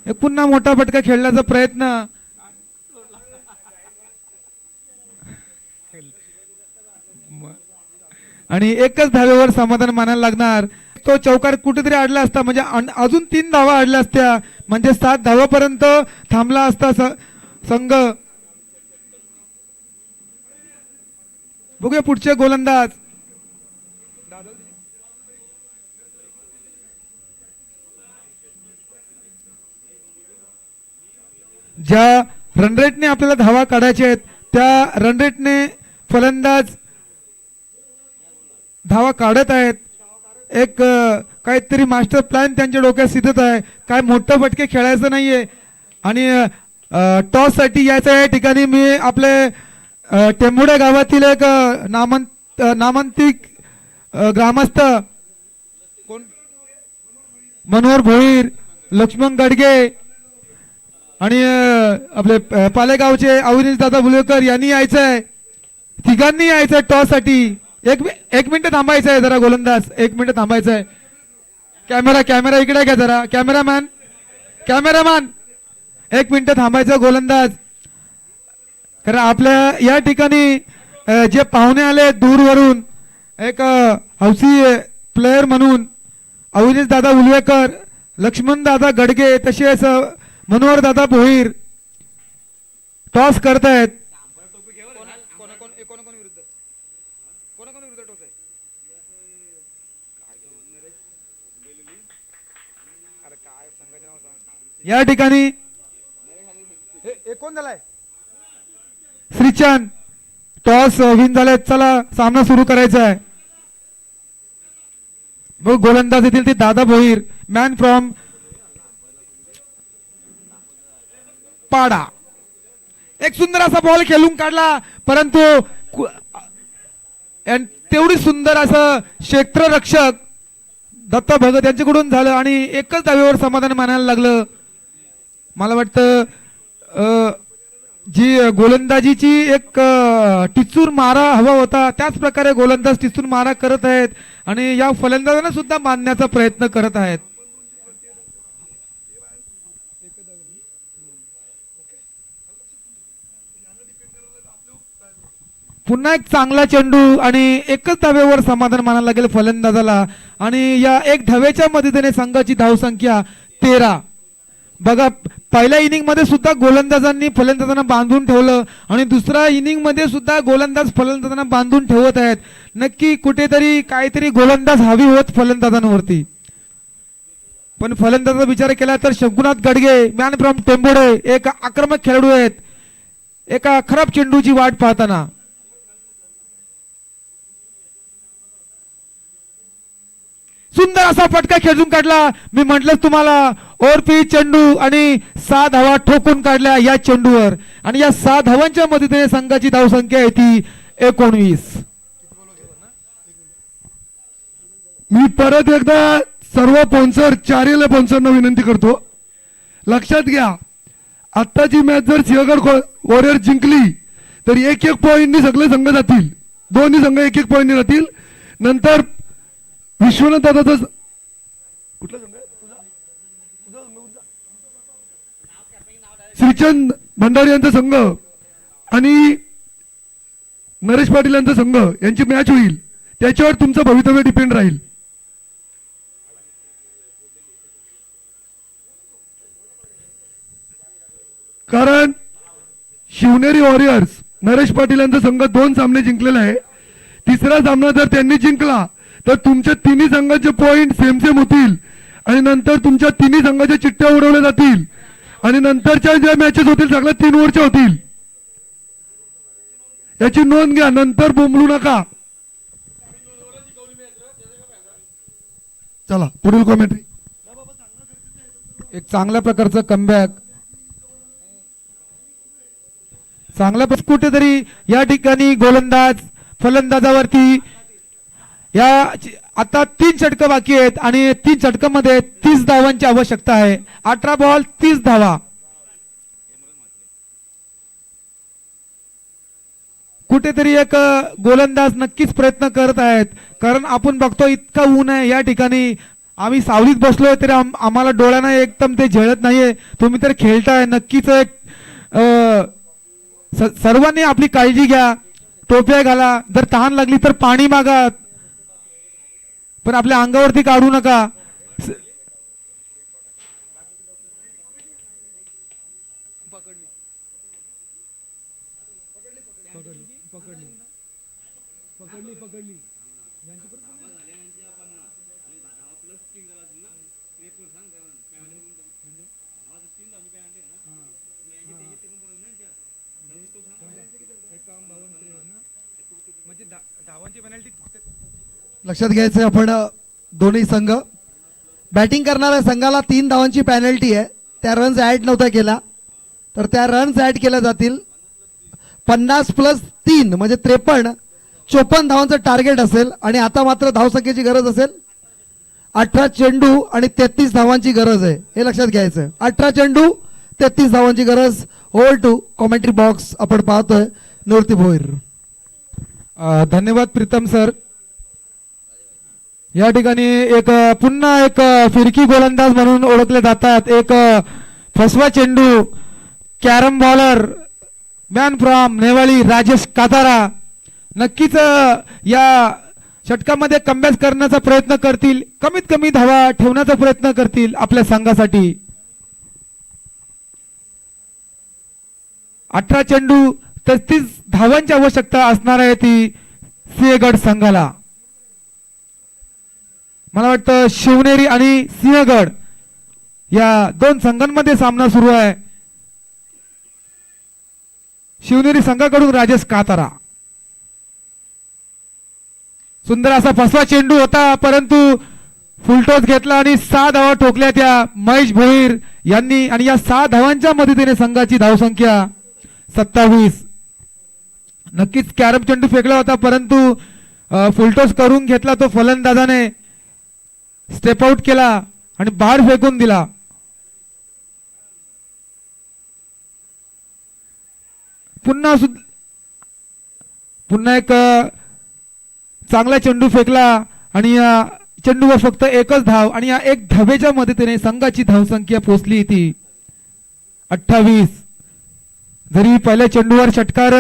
एक पुन्हा मोठा फटका खेळण्याचा प्रयत्न आणि एकच धावेवर समाधान मानायला लागणार. तो चौकार कुठेतरी अडला असता म्हणजे अजून 3 धावा अडल्या असत्या, म्हणजे 7 धावापर्यंत थांबला असता संघ. बघूया पुढचे गोलंदाज. ज्या रनरेटने आपल्याला धावा काढायच्या आहेत त्या रनरेटने फलंदाज धावा काढत आहेत. एक काहीतरी मास्टर प्लॅन त्यांच्या डोक्यात सिद्धत आहे. काय मोठं फटके खेळायचं नाहीये आणि टॉस साठी यायचं आहे. ठिकाणी मी आपले टेंबुडे गावातील एक नामांतिक ग्रामस्थ कोण मनोहर भोईर, लक्ष्मण गडगे आणि आपले पालेगावचे अविनीश दादा बुलेकर यांनी यायचं आहे. तिघांनी यायचं आहे टॉस साठी. एक मिनिट थांबायचं आहे जरा गोलंदाज, 1 मिनिट थांबायचं आहे. कॅमेरा इकडे घ्या जरा. कॅमेरामॅन 1 मिनिट थांबायचं गोलंदाज. कारण आपल्या या ठिकाणी जे पाहुणे आले दूरवरून, एक हौसी प्लेयर म्हणून अविनीश दादा उलवेकर, लक्ष्मण दादा गडगे तसेच मनोहर दादा भोईर टॉस करतायत. या ठिकाणी कोण झालाय? श्रीचंद टॉस विन झाले. चला सामना सुरू करायचा आहे. बघ गोलंदाज येतील ते दादा भोईर, मॅन फ्रॉम पाडा. एक सुंदर असा बॉल खेळून काढला, परंतु तेवढी सुंदर असं क्षेत्ररक्षक दत्ता भगत यांच्याकडून झालं आणि एकच धावेवर समाधान मानायला लागलं. मला वाटतं जी गोलंदाजीची एक टिचूर मारा हवा होता त्याच प्रकारे गोलंदाज टिचूर मारा करत आहेत आणि या फलंदाजांना सुद्धा मानण्याचा प्रयत्न करत आहेत. पुन्हा एक चांगला चेंडू आणि एकच धावेवर समाधान मानायला लागेल फलंदाजाला आणि या एक धावेच्या मदतीने संघाची धावसंख्या 13. बघा पहिल्या इनिंग मध्ये सुद्धा गोलंदाजांनी फलंदाजांना बांधून ठेवलं आणि दुसऱ्या इनिंग मध्ये सुद्धा गोलंदाज फलंदाजांना बांधून ठेवत आहेत. नक्की कुठेतरी काहीतरी गोलंदाज हवी होत फलंदाजांवरती, पण फलंदाजाचा विचार केला तर शंभूनाथ गडगे मॅन फ्रॉम टेंबोडे एक आक्रमक खेळाडू आहेत एका खराब चेंडूची वाट पाहताना. सुंदर असा फटका खेळून काढला. मी म्हटलंच तुम्हाला ओरपी चेंडू आणि 6 धावा ठोकून काढल्या या चेंडूवर आणि या 6 धावांच्या मदतीने संघाची धावसंख्या आहे ती 19. मी परत एकदा सर्व स्पॉन्सर चारीला स्पॉन्सरना विनंती करतो, लक्षात घ्या आत्ताची मॅच जर सिंहगड वॉरियर जिंकली तर 1-1 पॉईंटनी सगळे संघ जातील, दोन्ही संघ 1-1 पॉईंटनी जातील. नंतर विश्वनाथ दादाचा कुठला संघ आहे श्रीचंद भंडारी यांचा संघ आणि नरेश पाटील यांचा संघ यांची मॅच होईल, त्याच्यावर तुमचं भवितव्य डिपेंड राहील. कारण शिवनेरी वॉरियर्स नरेश पाटील यांचा संघ 2 सामने जिंकलेला आहे. तिसरा सामना जर त्यांनी जिंकला तर तुमच्या तिन्ही संघाचे पॉइंट सेम सेम होतील आणि नंतर तुमच्या तिन्ही संघाच्या चिठ्ठ्या उडवल्या जातील आणि नंतरच्या ज्या मॅचेस होतील सगळ्या 3 ओव्हरच्या होतील. याची नोंद घ्या, नंतर बोंबलू नका. चला पुढील कॉमेंट्री. एक चांगल्या प्रकारचं कमबॅक, चांगल्या कुठेतरी या ठिकाणी गोलंदाज फलंदाजावरती या आता 3 षटकं बाकी आहेत आणि 3 षटकांमध्ये 30 धावांची आवश्यकता आहे. 18 बॉल 30 धावा. कुठेतरी एक गोलंदाज नक्कीच प्रयत्न करत आहेत, कारण आपण बघतो इतका ऊन आहे या ठिकाणी, आम्ही सावलीत बसलोय तरी आम्हाला डोळ्यांना एकदम ते झेलत नाहीये. तुम्ही तर खेळताय, नक्कीच एक सर्वांनी आपली काळजी घ्या, टोप्या घाला, जर तहान लागली तर पाणी मागा, पण आपल्या अंगावरती काढू नका. लक्षात घ्यायचं आपण दोन्ही संघ बॅटिंग करणाऱ्या संघाला 3 धावांची पॅनल्टी आहे. त्या रन्स ॲड नव्हत्या केल्या तर त्या रन्स ॲड केल्या जातील. 50 + 3 म्हणजे 53-54 धावांचं टार्गेट असेल आणि आता मात्र धावसंख्येची गरज असेल 18 चेंडू आणि 33 धावांची गरज आहे, हे लक्षात घ्यायचं. 18 चेंडू 33 धावांची गरज. Over to commentary box. आपण पाहतोय निवृत्ती भोईर. धन्यवाद प्रीतम सर. या ठिकाणी एक पुन्हा एक फिरकी गोलंदाज म्हणून ओळखले जातात, एक फसवा चेंडू carrom bowler man from Nevali Rajesh Katara नक्कीच या षटकामध्ये कमबॅक करण्याचा प्रयत्न करतील, कमीत कमी धावा ठेवण्याचा प्रयत्न करतील आपल्या संघासाठी. 18 चेंडू 33 धावांची आवश्यकता असणार आहे ती सिंहगड संघाला. मला वाटतं शिवनेरी आणि सिंहगड या 2 संघांमध्ये सामना सुरू आहे. शिवनेरी संघाकडून राजेश कातारा. सुंदर असा फसवा चेंडू होता परंतु फुलटॉस घेतला आणि 6 धावा ठोकल्या त्या महेश भोईर यांनी आणि या 6 धावांच्या मदतीने संघाची धावसंख्या 27. नक्कीच कॅरम चेंडू फेकला होता परंतु फुलटॉस करून घेतला तो फलंदाजाने स्टेप आउट केला आणि बाहेर फेकून दिला. पुन्हा एक चांगला चेंडू फेकला आणि या चेंडूवर फक्त एकच धाव आणि या एक धावेच्या मदतीने संघाची धावसंख्या पोहोचली ती 28. जरी पहिल्या चेंडूवर षटकार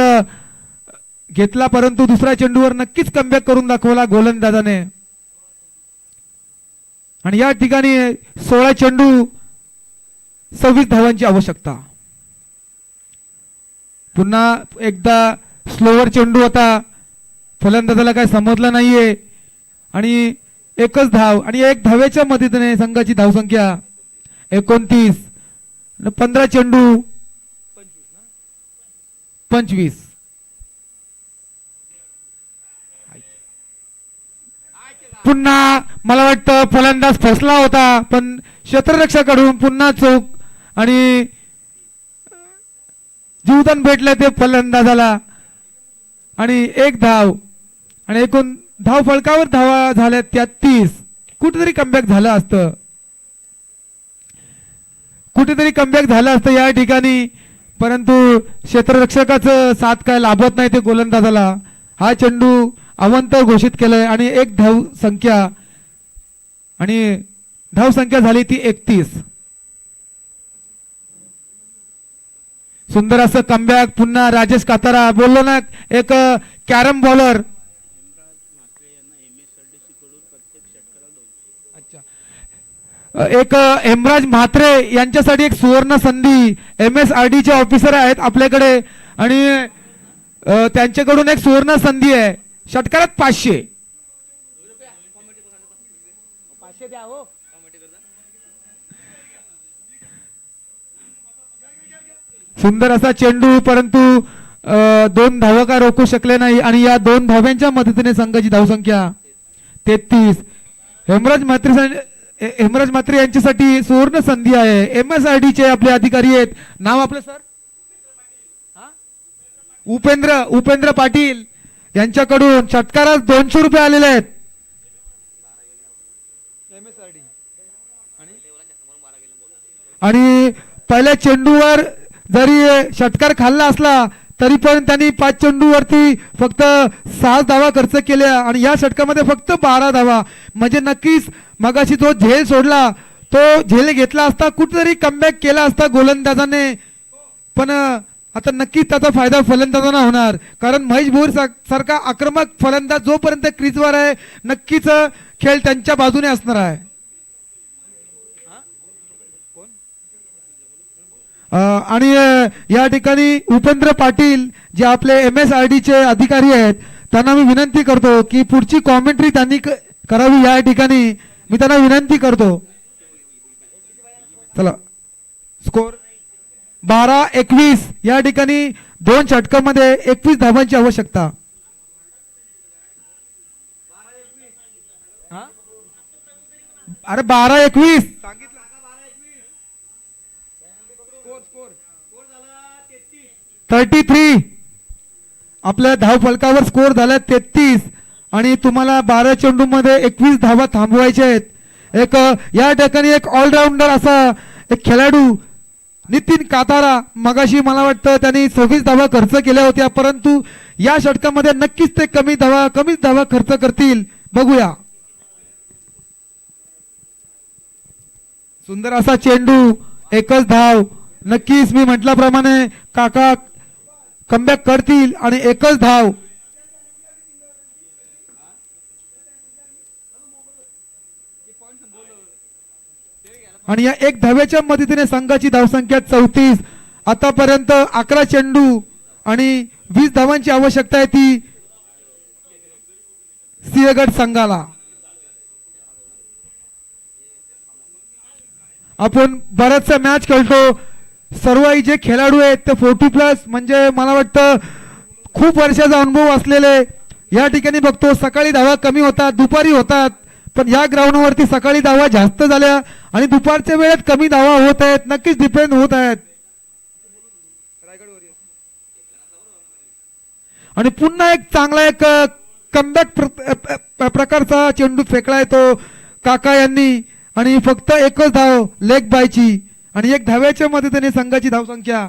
घेतला परंतु दुसऱ्या चेंडूवर नक्कीच कमबॅक करून दाखवला गोलंदाजाने. आणि या ठिकाणी 16 चेंडू 26 धावांची आवश्यकता. पुन्हा एकदा स्लोवर चेंडू होता, फलंदाजाला काय समजलं नाहीये आणि एकच धाव आणि एक धावेच्या मदतीने संघाची धावसंख्या 29. 15 चेंडू 25. पुन्हा मला वाटतं फलंदाज फसला होता पण क्षेत्ररक्षकाकडून पुन्हा चूक आणि जीवदान भेटलं ते फलंदाजाला आणि एक धाव आणि एकूण धाव फलकावर धावा झाल्या 33. कुठेतरी कमबॅक झालं असतं या ठिकाणी परंतु क्षेत्ररक्षकाचं साथ काय लाभत नाही ते गोलंदाजाला. हा चेंडू अवंत घोषित केलंय आणि एक धाव संख्या झाली ती 31. सुंदर असं कमबॅक. पुन्हा राजेश कातारा बोललो ना एक कॅरम बॉलर. एक हेमराज म्हात्रे यांच्यासाठी एक सुवर्ण संधी. MSRD चे ऑफिसर आहेत आपल्याकडे आणि त्यांच्याकडून एक सुवर्ण संधी आहे. षटकारात 500. सुंदर असा चेंडू परंतु 2 धावका रोखू शकले नाही आणि या 2 धाव्यांच्या मदतीने संघाची धावसंख्या 33. हेमराज म्हात्रे यांच्यासाठी सुवर्ण संधी आहे. MSRD चे आपले अधिकारी आहेत. नाव आपलं सर उपेंद्र पाटील यांच्याकडून षटकारात 200 रुपये आलेले आहेत. आणि पहिल्या चेंडूवर जरी षटकार खाल्ला असला तरी पण त्यांनी 5 चेंडूवरती फक्त 6 धावा खर्च केल्या आणि या षटकामध्ये फक्त 12 धावा. म्हणजे नक्कीच मगाशी जो झेल सोडला तो झेल घेतला असता कुठेतरी कमबॅक केला असता गोलंदाजाने पण आता नक्कीच त्याचा फायदा फलंदाजांना होणार कारण महेश भोईर सारखा आक्रमक फलंदाज जोपर्यंत क्रीजवर आहे नक्कीच खेळ त्यांच्या बाजूने असणार आहे. आणि या ठिकाणी उपेंद्र पाटील जे आपले MSRD चे अधिकारी आहेत त्यांना मी विनंती करतो की पुढची कॉमेंट्री त्यांनी करावी. या ठिकाणी मी त्यांना विनंती करतो. चला स्कोर 12-21. या ठिकाणी 2 षटकामध्ये 21 धावांची आवश्यकता. अरे 12-21 33. आपल्या धाव फलकावर स्कोर झाला 33 आणि तुम्हाला 12 चेंडू मध्ये 21 धावा थांबवायच्या आहेत. एक या ठिकाणी एक ऑलराऊंडर असा एक खेळाडू नितीन कातारा मगाशी मला वाटतं त्यांनी 26 धावा खर्च केल्या होत्या परंतु या षटकामध्ये नक्कीच ते कमीच धावा खर्च करतील. बघूया. सुंदर असा चेंडू एकच धाव. नक्कीच मी म्हटल्याप्रमाणे काका कमबॅक करतील आणि एकच धाव. आणि या एक धाव्याच्या मदतीने संघाची धावसंख्या 34. आतापर्यंत 11 चेंडू आणि 20 धावांची आवश्यकता आहे ती सिंहगड संघाला. आपण बऱ्याचशा मॅच खेळतो. सर्व जे खेळाडू आहेत ते 40+ म्हणजे मला वाटतं खूप वर्षाचा अनुभव असलेले. या ठिकाणी बघतो सकाळी धावा कमी होतात दुपारी होतात पण या ग्राउंडवरती सकाळी धावा जास्त झाल्या आणि दुपारच्या वेळेत कमी धावा होत आहेत. नक्कीच डिपेंड होत आहेत. आणि पुन्हा एक चांगला एक कमबॅक प्रकारचा चेंडू फेकलाय तो काका यांनी आणि फक्त एकच धाव लेग बायची आणि एक धाव्याच्या मदतीने संघाची धावसंख्या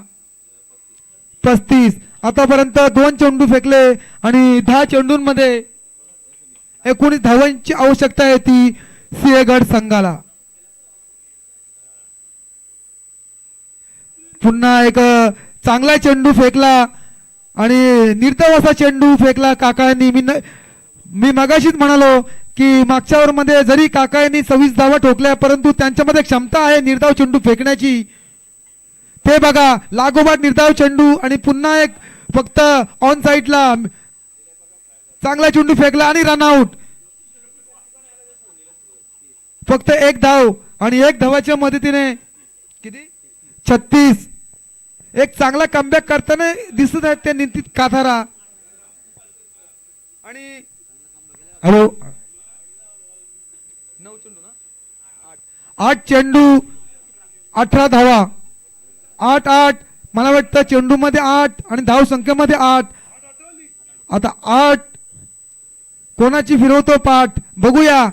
35. आतापर्यंत 2 चेंडू फेकले आणि 10 चेंडूंमध्ये 19 धावांची आवश्यकता आहे ती सिंहगड संघाला. पुन्हा एक चांगला चेंडू फेकला आणि निर्धाव असा चेंडू फेकला काकांनी. मी मगाशीच म्हणालो की मागच्या ओव्हरमध्ये जरी काकांनी 26 धावा ठोकल्या परंतु त्यांच्यामध्ये क्षमता आहे निर्धाव चेंडू फेकण्याची. ते बघा लागोपाठ निर्धाव चेंडू आणि पुन्हा एक फक्त ऑन साईडला चांगला चेंडू फेकला आणि रनआउट. फक्त एक धाव आणि एक धावाच्या मदतीने किती 36. एक चांगला कमबॅक करताना दिसत आहेत ते नितीन काथारा. आणि हॅलो 8 चेंडू 18 धावा 8 मला वाटतं चेंडू मध्ये 8 आणि धाव संख्येमध्ये 8. आता 8 कोणाची फिरवतो पाठ बघूया.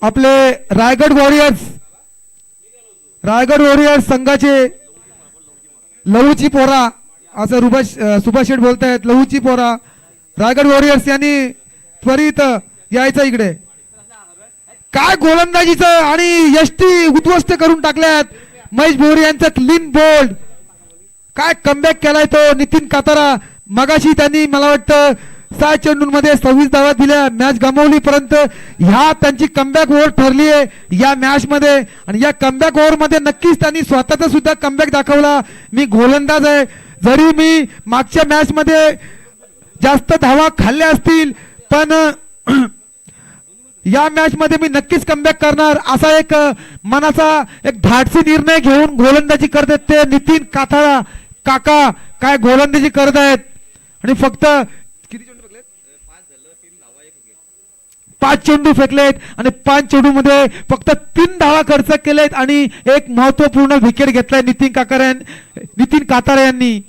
आपले रायगड वॉरियर्स संघाचे लहूची पोरा असं सुभाष शेठ बोलतायत. लहूची पोरा रायगड वॉरियर्स यांनी त्वरित यायचं इकडे. काय गोलंदाजीचं आणि यष्टी उद्ध्वस्त करून टाकल्यात. महेश भोरे यांचं क्लीन बोल्ड. काय कमबॅक केलाय तो नितीन कातारा. मगाशी त्यांनी मला वाटतं 6 चेंडूंमध्ये 26 धावा दिल्या मॅच गमावली परंतु ह्या त्यांची कमबॅक ओव्हर ठरली आहे या मॅच मध्ये आणि या कमबॅक ओव्हर मध्ये नक्कीच त्यांनी स्वतःचा सुद्धा कमबॅक दाखवला. मी गोलंदाज आहे जरी मी मागच्या मॅच मध्ये जास्त धावा खाल्ल्या असतील पण या मॅच मध्ये मी नक्कीच कमबॅक करणार असा एक मनाचा एक धाडसी निर्णय घेऊन गोलंदाजी करत आहेत ते नितीन काथाळा काका. काय गोलंदाजी करत आहेत आणि फक्त किती चेंडू फेकलेत 5 चेंडू फेकलेत आणि 5 चेंडू मध्ये फक्त 3 धावा खर्च केलेत आणि एक महत्वपूर्ण विकेट घेतलाय नितीन कातारे यांनी.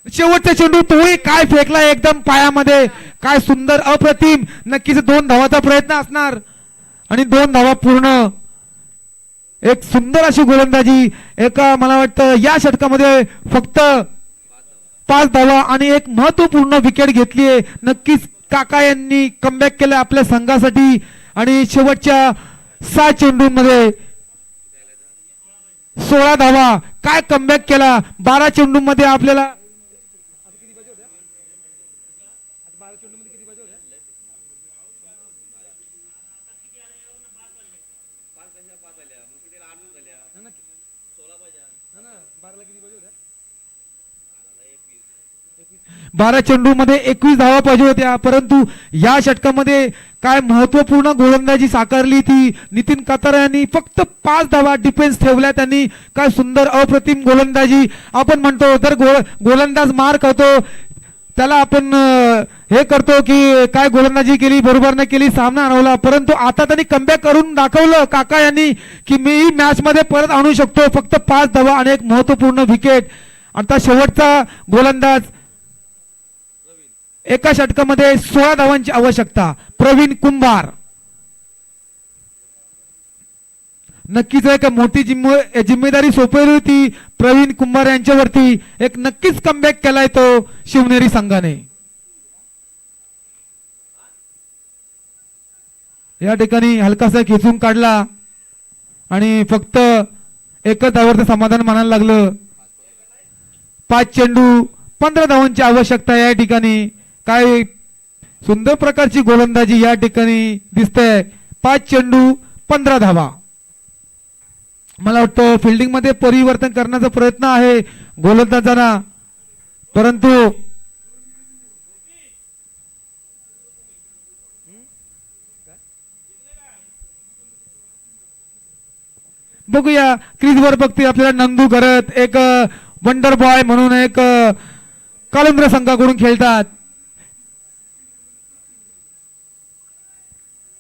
शेवटचा चेंडू तोही काय फेकला एकदम पायामध्ये. काय सुंदर अप्रतिम. नक्कीच 2 धावाचा प्रयत्न असणार आणि 2 धावा पूर्ण. एक सुंदर अशी गोलंदाजी. एका मला वाटतं या षटकामध्ये फक्त 5 धावा आणि एक महत्वपूर्ण विकेट घेतलीये. नक्कीच काका यांनी कमबॅक केलं आपल्या संघासाठी आणि शेवटच्या 6 चेंडूंमध्ये 16 धावा. काय कमबॅक केला. 12 चेंडूंमध्ये आपल्याला बारा चेंडूमध्ये 21 धावा पाहिजे होत्या परंतु या षटकामध्ये काय महत्वपूर्ण गोलंदाजी साकारली ती नितीन कातारा यांनी. फक्त 5 धावा डिफेन्स ठेवल्या त्यांनी. काय सुंदर अप्रतिम गोलंदाजी. आपण म्हणतो तर गोलंदाज मार करतो त्याला आपण हे करतो की काय गोलंदाजी केली बरोबर नाही केली सामना हरवला परंतु आता त्यांनी कमबॅक करून दाखवलं काका यांनी की मी मॅच मध्ये परत आणू शकतो. फक्त 5 धावा आणि एक महत्वपूर्ण विकेट. आता शेवटचा गोलंदाज एका षटकामध्ये 16 धावांची आवश्यकता प्रवीण कुंभार. नक्कीच एक मोठी जिम्मेदारी सोपवली होती प्रवीण कुंभार यांच्यावरती. एक नक्कीच कमबॅक केलाय तो शिवनेरी संघाने. या ठिकाणी हलकासा खेचून काढला आणि फक्त एकच धावावरचं समाधान मानायला लागलं. 5 चेंडू 15 धावांची आवश्यकता या ठिकाणी. काय सुंदर प्रकारची गोलंदाजी या ठिकाणी दिसते. 5 चेंडू 15 धावा. मला वाटतं फिल्डिंग मध्ये परिवर्तन करण्याचा प्रयत्न आहे गोलंदाजांना परंतु बघूया क्रीजवर बघते आपल्याला नंदू करत एक वंडर बॉय म्हणून एक कालुंद्र संघाकडून खेळतात.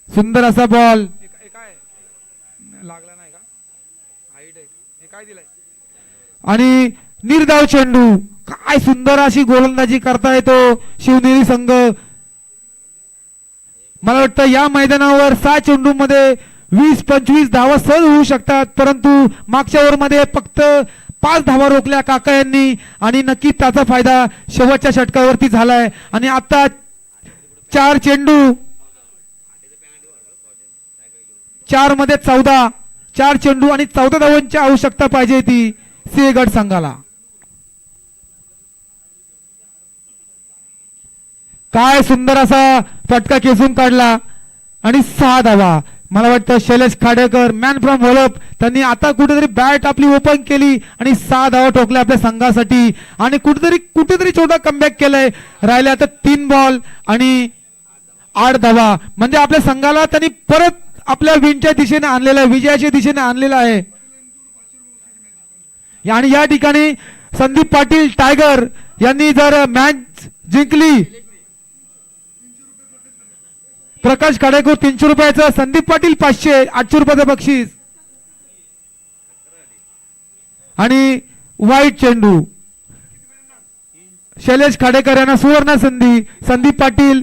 सुंदर असा बॉल लागला नाही का हाईट आहे हे काय दिलाय आणि निर्धाव चेंडू. काय सुंदर अशी गोलंदाजी करता येतो शिवनेरी संघ. मला वाटतं या मैदानावर 6 चेंडूमध्ये 20-25 धावा सहज होऊ शकतात, परंतु मागच्या ओव्हरमध्ये फक्त 5 धावा रोखल्या काका यांनी आणि नक्की त्याचा फायदा शेवटच्या षटकावरती झालाय. आणि आता 4 चेंडू 4 मध्ये 14, 4 चेंडू आणि 14 धावांची आवश्यकता पाहिजे ती सिंहगड संघाला. काय सुंदर असा फटका खेचून काढला आणि 6 धावा. मला वाटतं शैलेश खाडेकर मॅन फ्रॉम होलप त्यांनी आता कुठेतरी बॅट आपली ओपन केली आणि 6 धावा ठोकल्या आपल्या संघासाठी आणि कुठेतरी छोटा कमबॅक केलाय. राहिले आता 3 बॉल आणि 8 धावा. म्हणजे आपल्या संघाला त्यांनी परत आपल्या विनच्या दिशेने आणलेला आहे, विजयाच्या दिशेने आणलेला आहे. आणि या ठिकाणी संदीप पाटील टायगर यांनी जर मॅच जिंकली, प्रकाश खाडेकर 300 रुपयाचं, संदीप पाटील 500, 800 रुपयाचं बक्षीस. आणि वाईट चेंडू शैलेश खाडेकर यांना सुवर्ण संधी, संदीप पाटील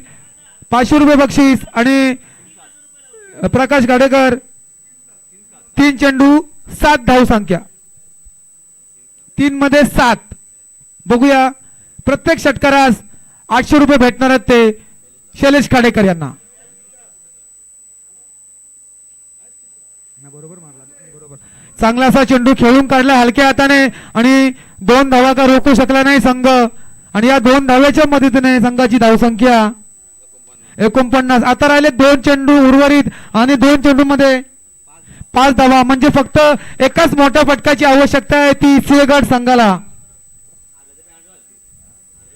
500 रुपये बक्षीस आणि प्रकाश खाडेकर 3 चेंडू 7 धाव संख्या, 3 मध्ये 7. बघूया प्रत्येक षटकारास 800 रुपये भेटणार आहेत ते शैलेश खाडेकर यांना. चांगला असा चेंडू खेळून काढला हलक्या हाताने आणि 2 धावा का रोखू शकला नाही संघ. आणि या 2 धाव्याच्या मदतीने संघाची धावसंख्या 49. आता राहिले 2 चेंडू उर्वरित आणि 2 चेंडू मध्ये 5 धावा. म्हणजे फक्त एकाच मोठ्या फटकाची आवश्यकता आहे ती सिंहगड संघाला.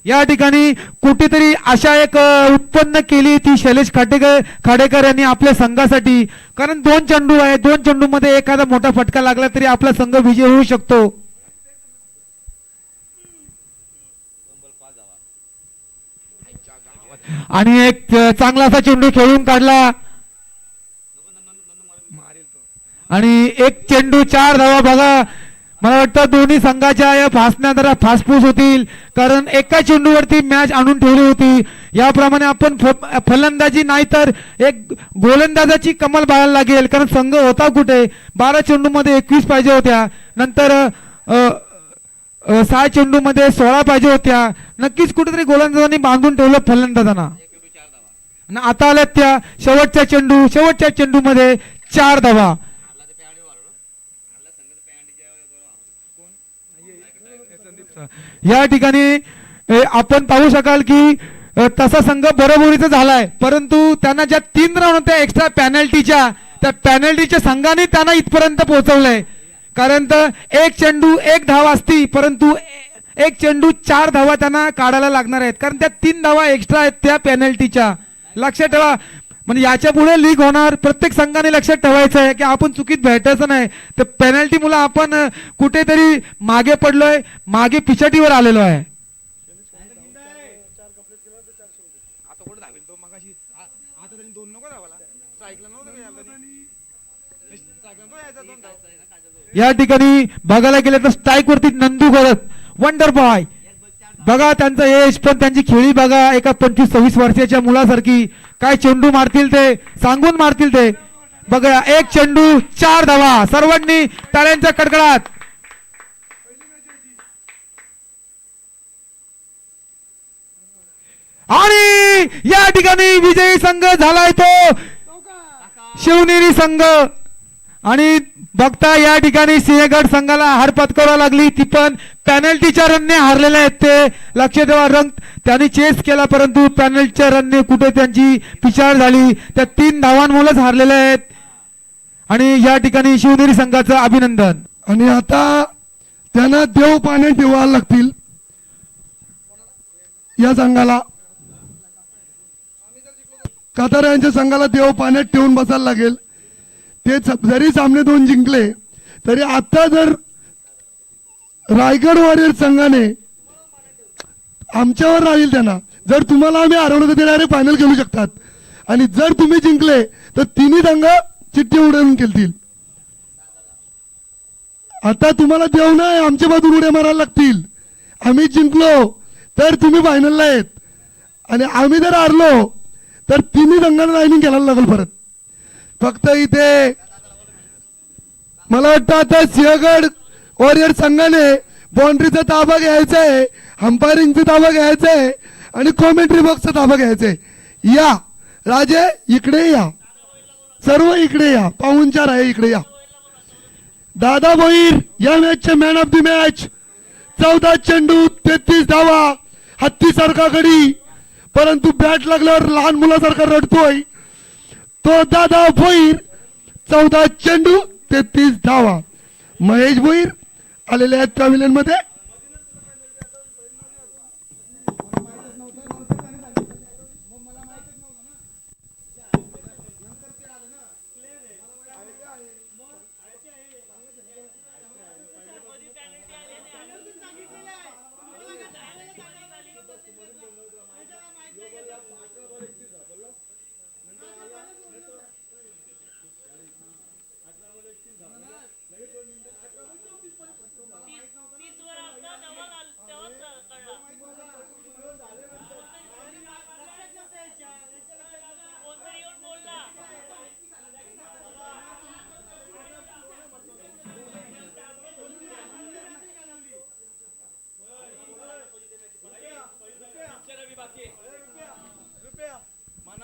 या ठिकाणी कुठेतरी आशा एक उत्पन्न केली ती शैलेश खाडेकर यांनी आपल्या संघासाठी. कारण 2 चेंडू आहे, 2 चेंडू मध्ये एखादा मोठा फटका लागला तरी आपला संघ विजय होऊ शकतो. आणि एक चांगला असा चेंडू खेळून काढला आणि 1 चेंडू 4 धावा. बघा मला वाटतं दोन्ही संघाच्या या फासण्या जरा फासफूस होतील, कारण एका चेंडूवरती मॅच आणून ठेवली होती. याप्रमाणे आपण फलंदाजी नाही तर एक गोलंदाजाची कमाल बघायला लागेल, कारण संघ होता कुठे 12 चेंडू मध्ये 21 पाहिजे होत्या, नंतर 6 चेंडू मध्ये 16 पाहिजे होत्या. नक्कीच कुठेतरी गोलंदाजांनी बांधून ठेवलं फलंदाजांना. आता आल्यात त्या शेवटच्या चेंडू मध्ये 4 धावा. या ठिकाणी आपण पाहू शकाल की तसा संघ बरोबरीचा झालाय, परंतु त्यांना ज्या 3 राऊंड होत्या एक्स्ट्रा पॅनल्टीच्या, त्या पॅनल्टीच्या संघाने त्यांना इथपर्यंत पोहोचवलंय. कारण तर 1 चेंडू 1 धाव असती, परंतु 1 चेंडू 4 धावा त्यांना काढायला लागणार आहेत, कारण त्या 3 धावा एक्स्ट्रा आहेत त्या पॅनल्टीच्या. लक्षात ठेवा, म्हणजे याच्या पुढे लीग होणार. प्रत्येक संघाने लक्षात ठेवायचं आहे की आपण चुकीत भेटायचं नाही. तर पेनल्टी मुळे आपण कुठेतरी मागे पडलोय, मागे पिछाटीवर आलेलो आहे. या ठिकाणी बघायला गेलं तर स्ट्राईक वरती नंदू करत वंडर बॉय. बघा त्यांचं यश, पण त्यांची खेळी बघा, एका 25-26 वर्षाच्या मुलासारखी. काय चेंडू मारतील ते, सांगून मारतील ते. बघा 1 चेंडू 4 धावा. सर्वांनी टाळ्यांच्या कडकडाट. आणि या ठिकाणी विजयी संघ झालाय तो शिवनेरी संघ. आणि बघता या ठिकाणी सिंहगड संघाला हार पत्करावी लागली, ती पण पॅनल्टीच्या रनने हारलेले आहेत ते. लक्ष ठेवा, रन त्यांनी चेस केला, परंतु पॅनल्टीच्या रनने कुठे त्यांची पिछाड झाली. त्या 3 धावांमुळेच हारलेले आहेत. आणि या ठिकाणी शिवनेरी संघाचं अभिनंदन. आणि आता त्यांना देव पाण्यात ठेवायला लागतील या संघाला. कतार यांच्या संघाला देव पाण्यात ठेवून बसायला लागेल. ते जरी सामने 2 जिंकले तरी आता जर रायगड वॉरियर संघाने आमच्यावर राहील, त्यांना जर तुम्हाला आम्ही हरवलं तर ते डायरेक्ट फायनल खेळू शकतात. आणि जर तुम्ही जिंकले तर तिन्ही संघ चिठ्ठी उडवून खेळतील. आता तुम्हाला देव नाही, आमच्या बाजून उड्या मारायला लागतील. आम्ही जिंकलो तर तुम्ही फायनलला आहेत, आणि आम्ही जर हारलो तर तिन्ही संघांना लाईनिंग घ्यायला लागेल परत. फक्त इथे मला वाटतं आता सिंहगड वॉरियर संघाने बाउंड्रीचा ताबा घ्यायचा आहे, अंपायरिंगचा ताबा घ्यायचा आहे आणि कॉमेंट्री बॉक्सचा ताबा घ्यायचा आहे. या राजे इकडे या, सर्व इकडे या, पाहुणचार आहे इकडे या. दादा भोईर या मॅचचे मॅन ऑफ द मॅच. 14 चेंडू 33 धावा, हत्तीसारखा गडी, परंतु बॅट लागल्यावर लहान मुलासारखा रडतोय तो दादा भोईर. 14 चेंडू 33 धावा. महेश भोईर आलेले आहेत पॅव्हिलियन मध्ये.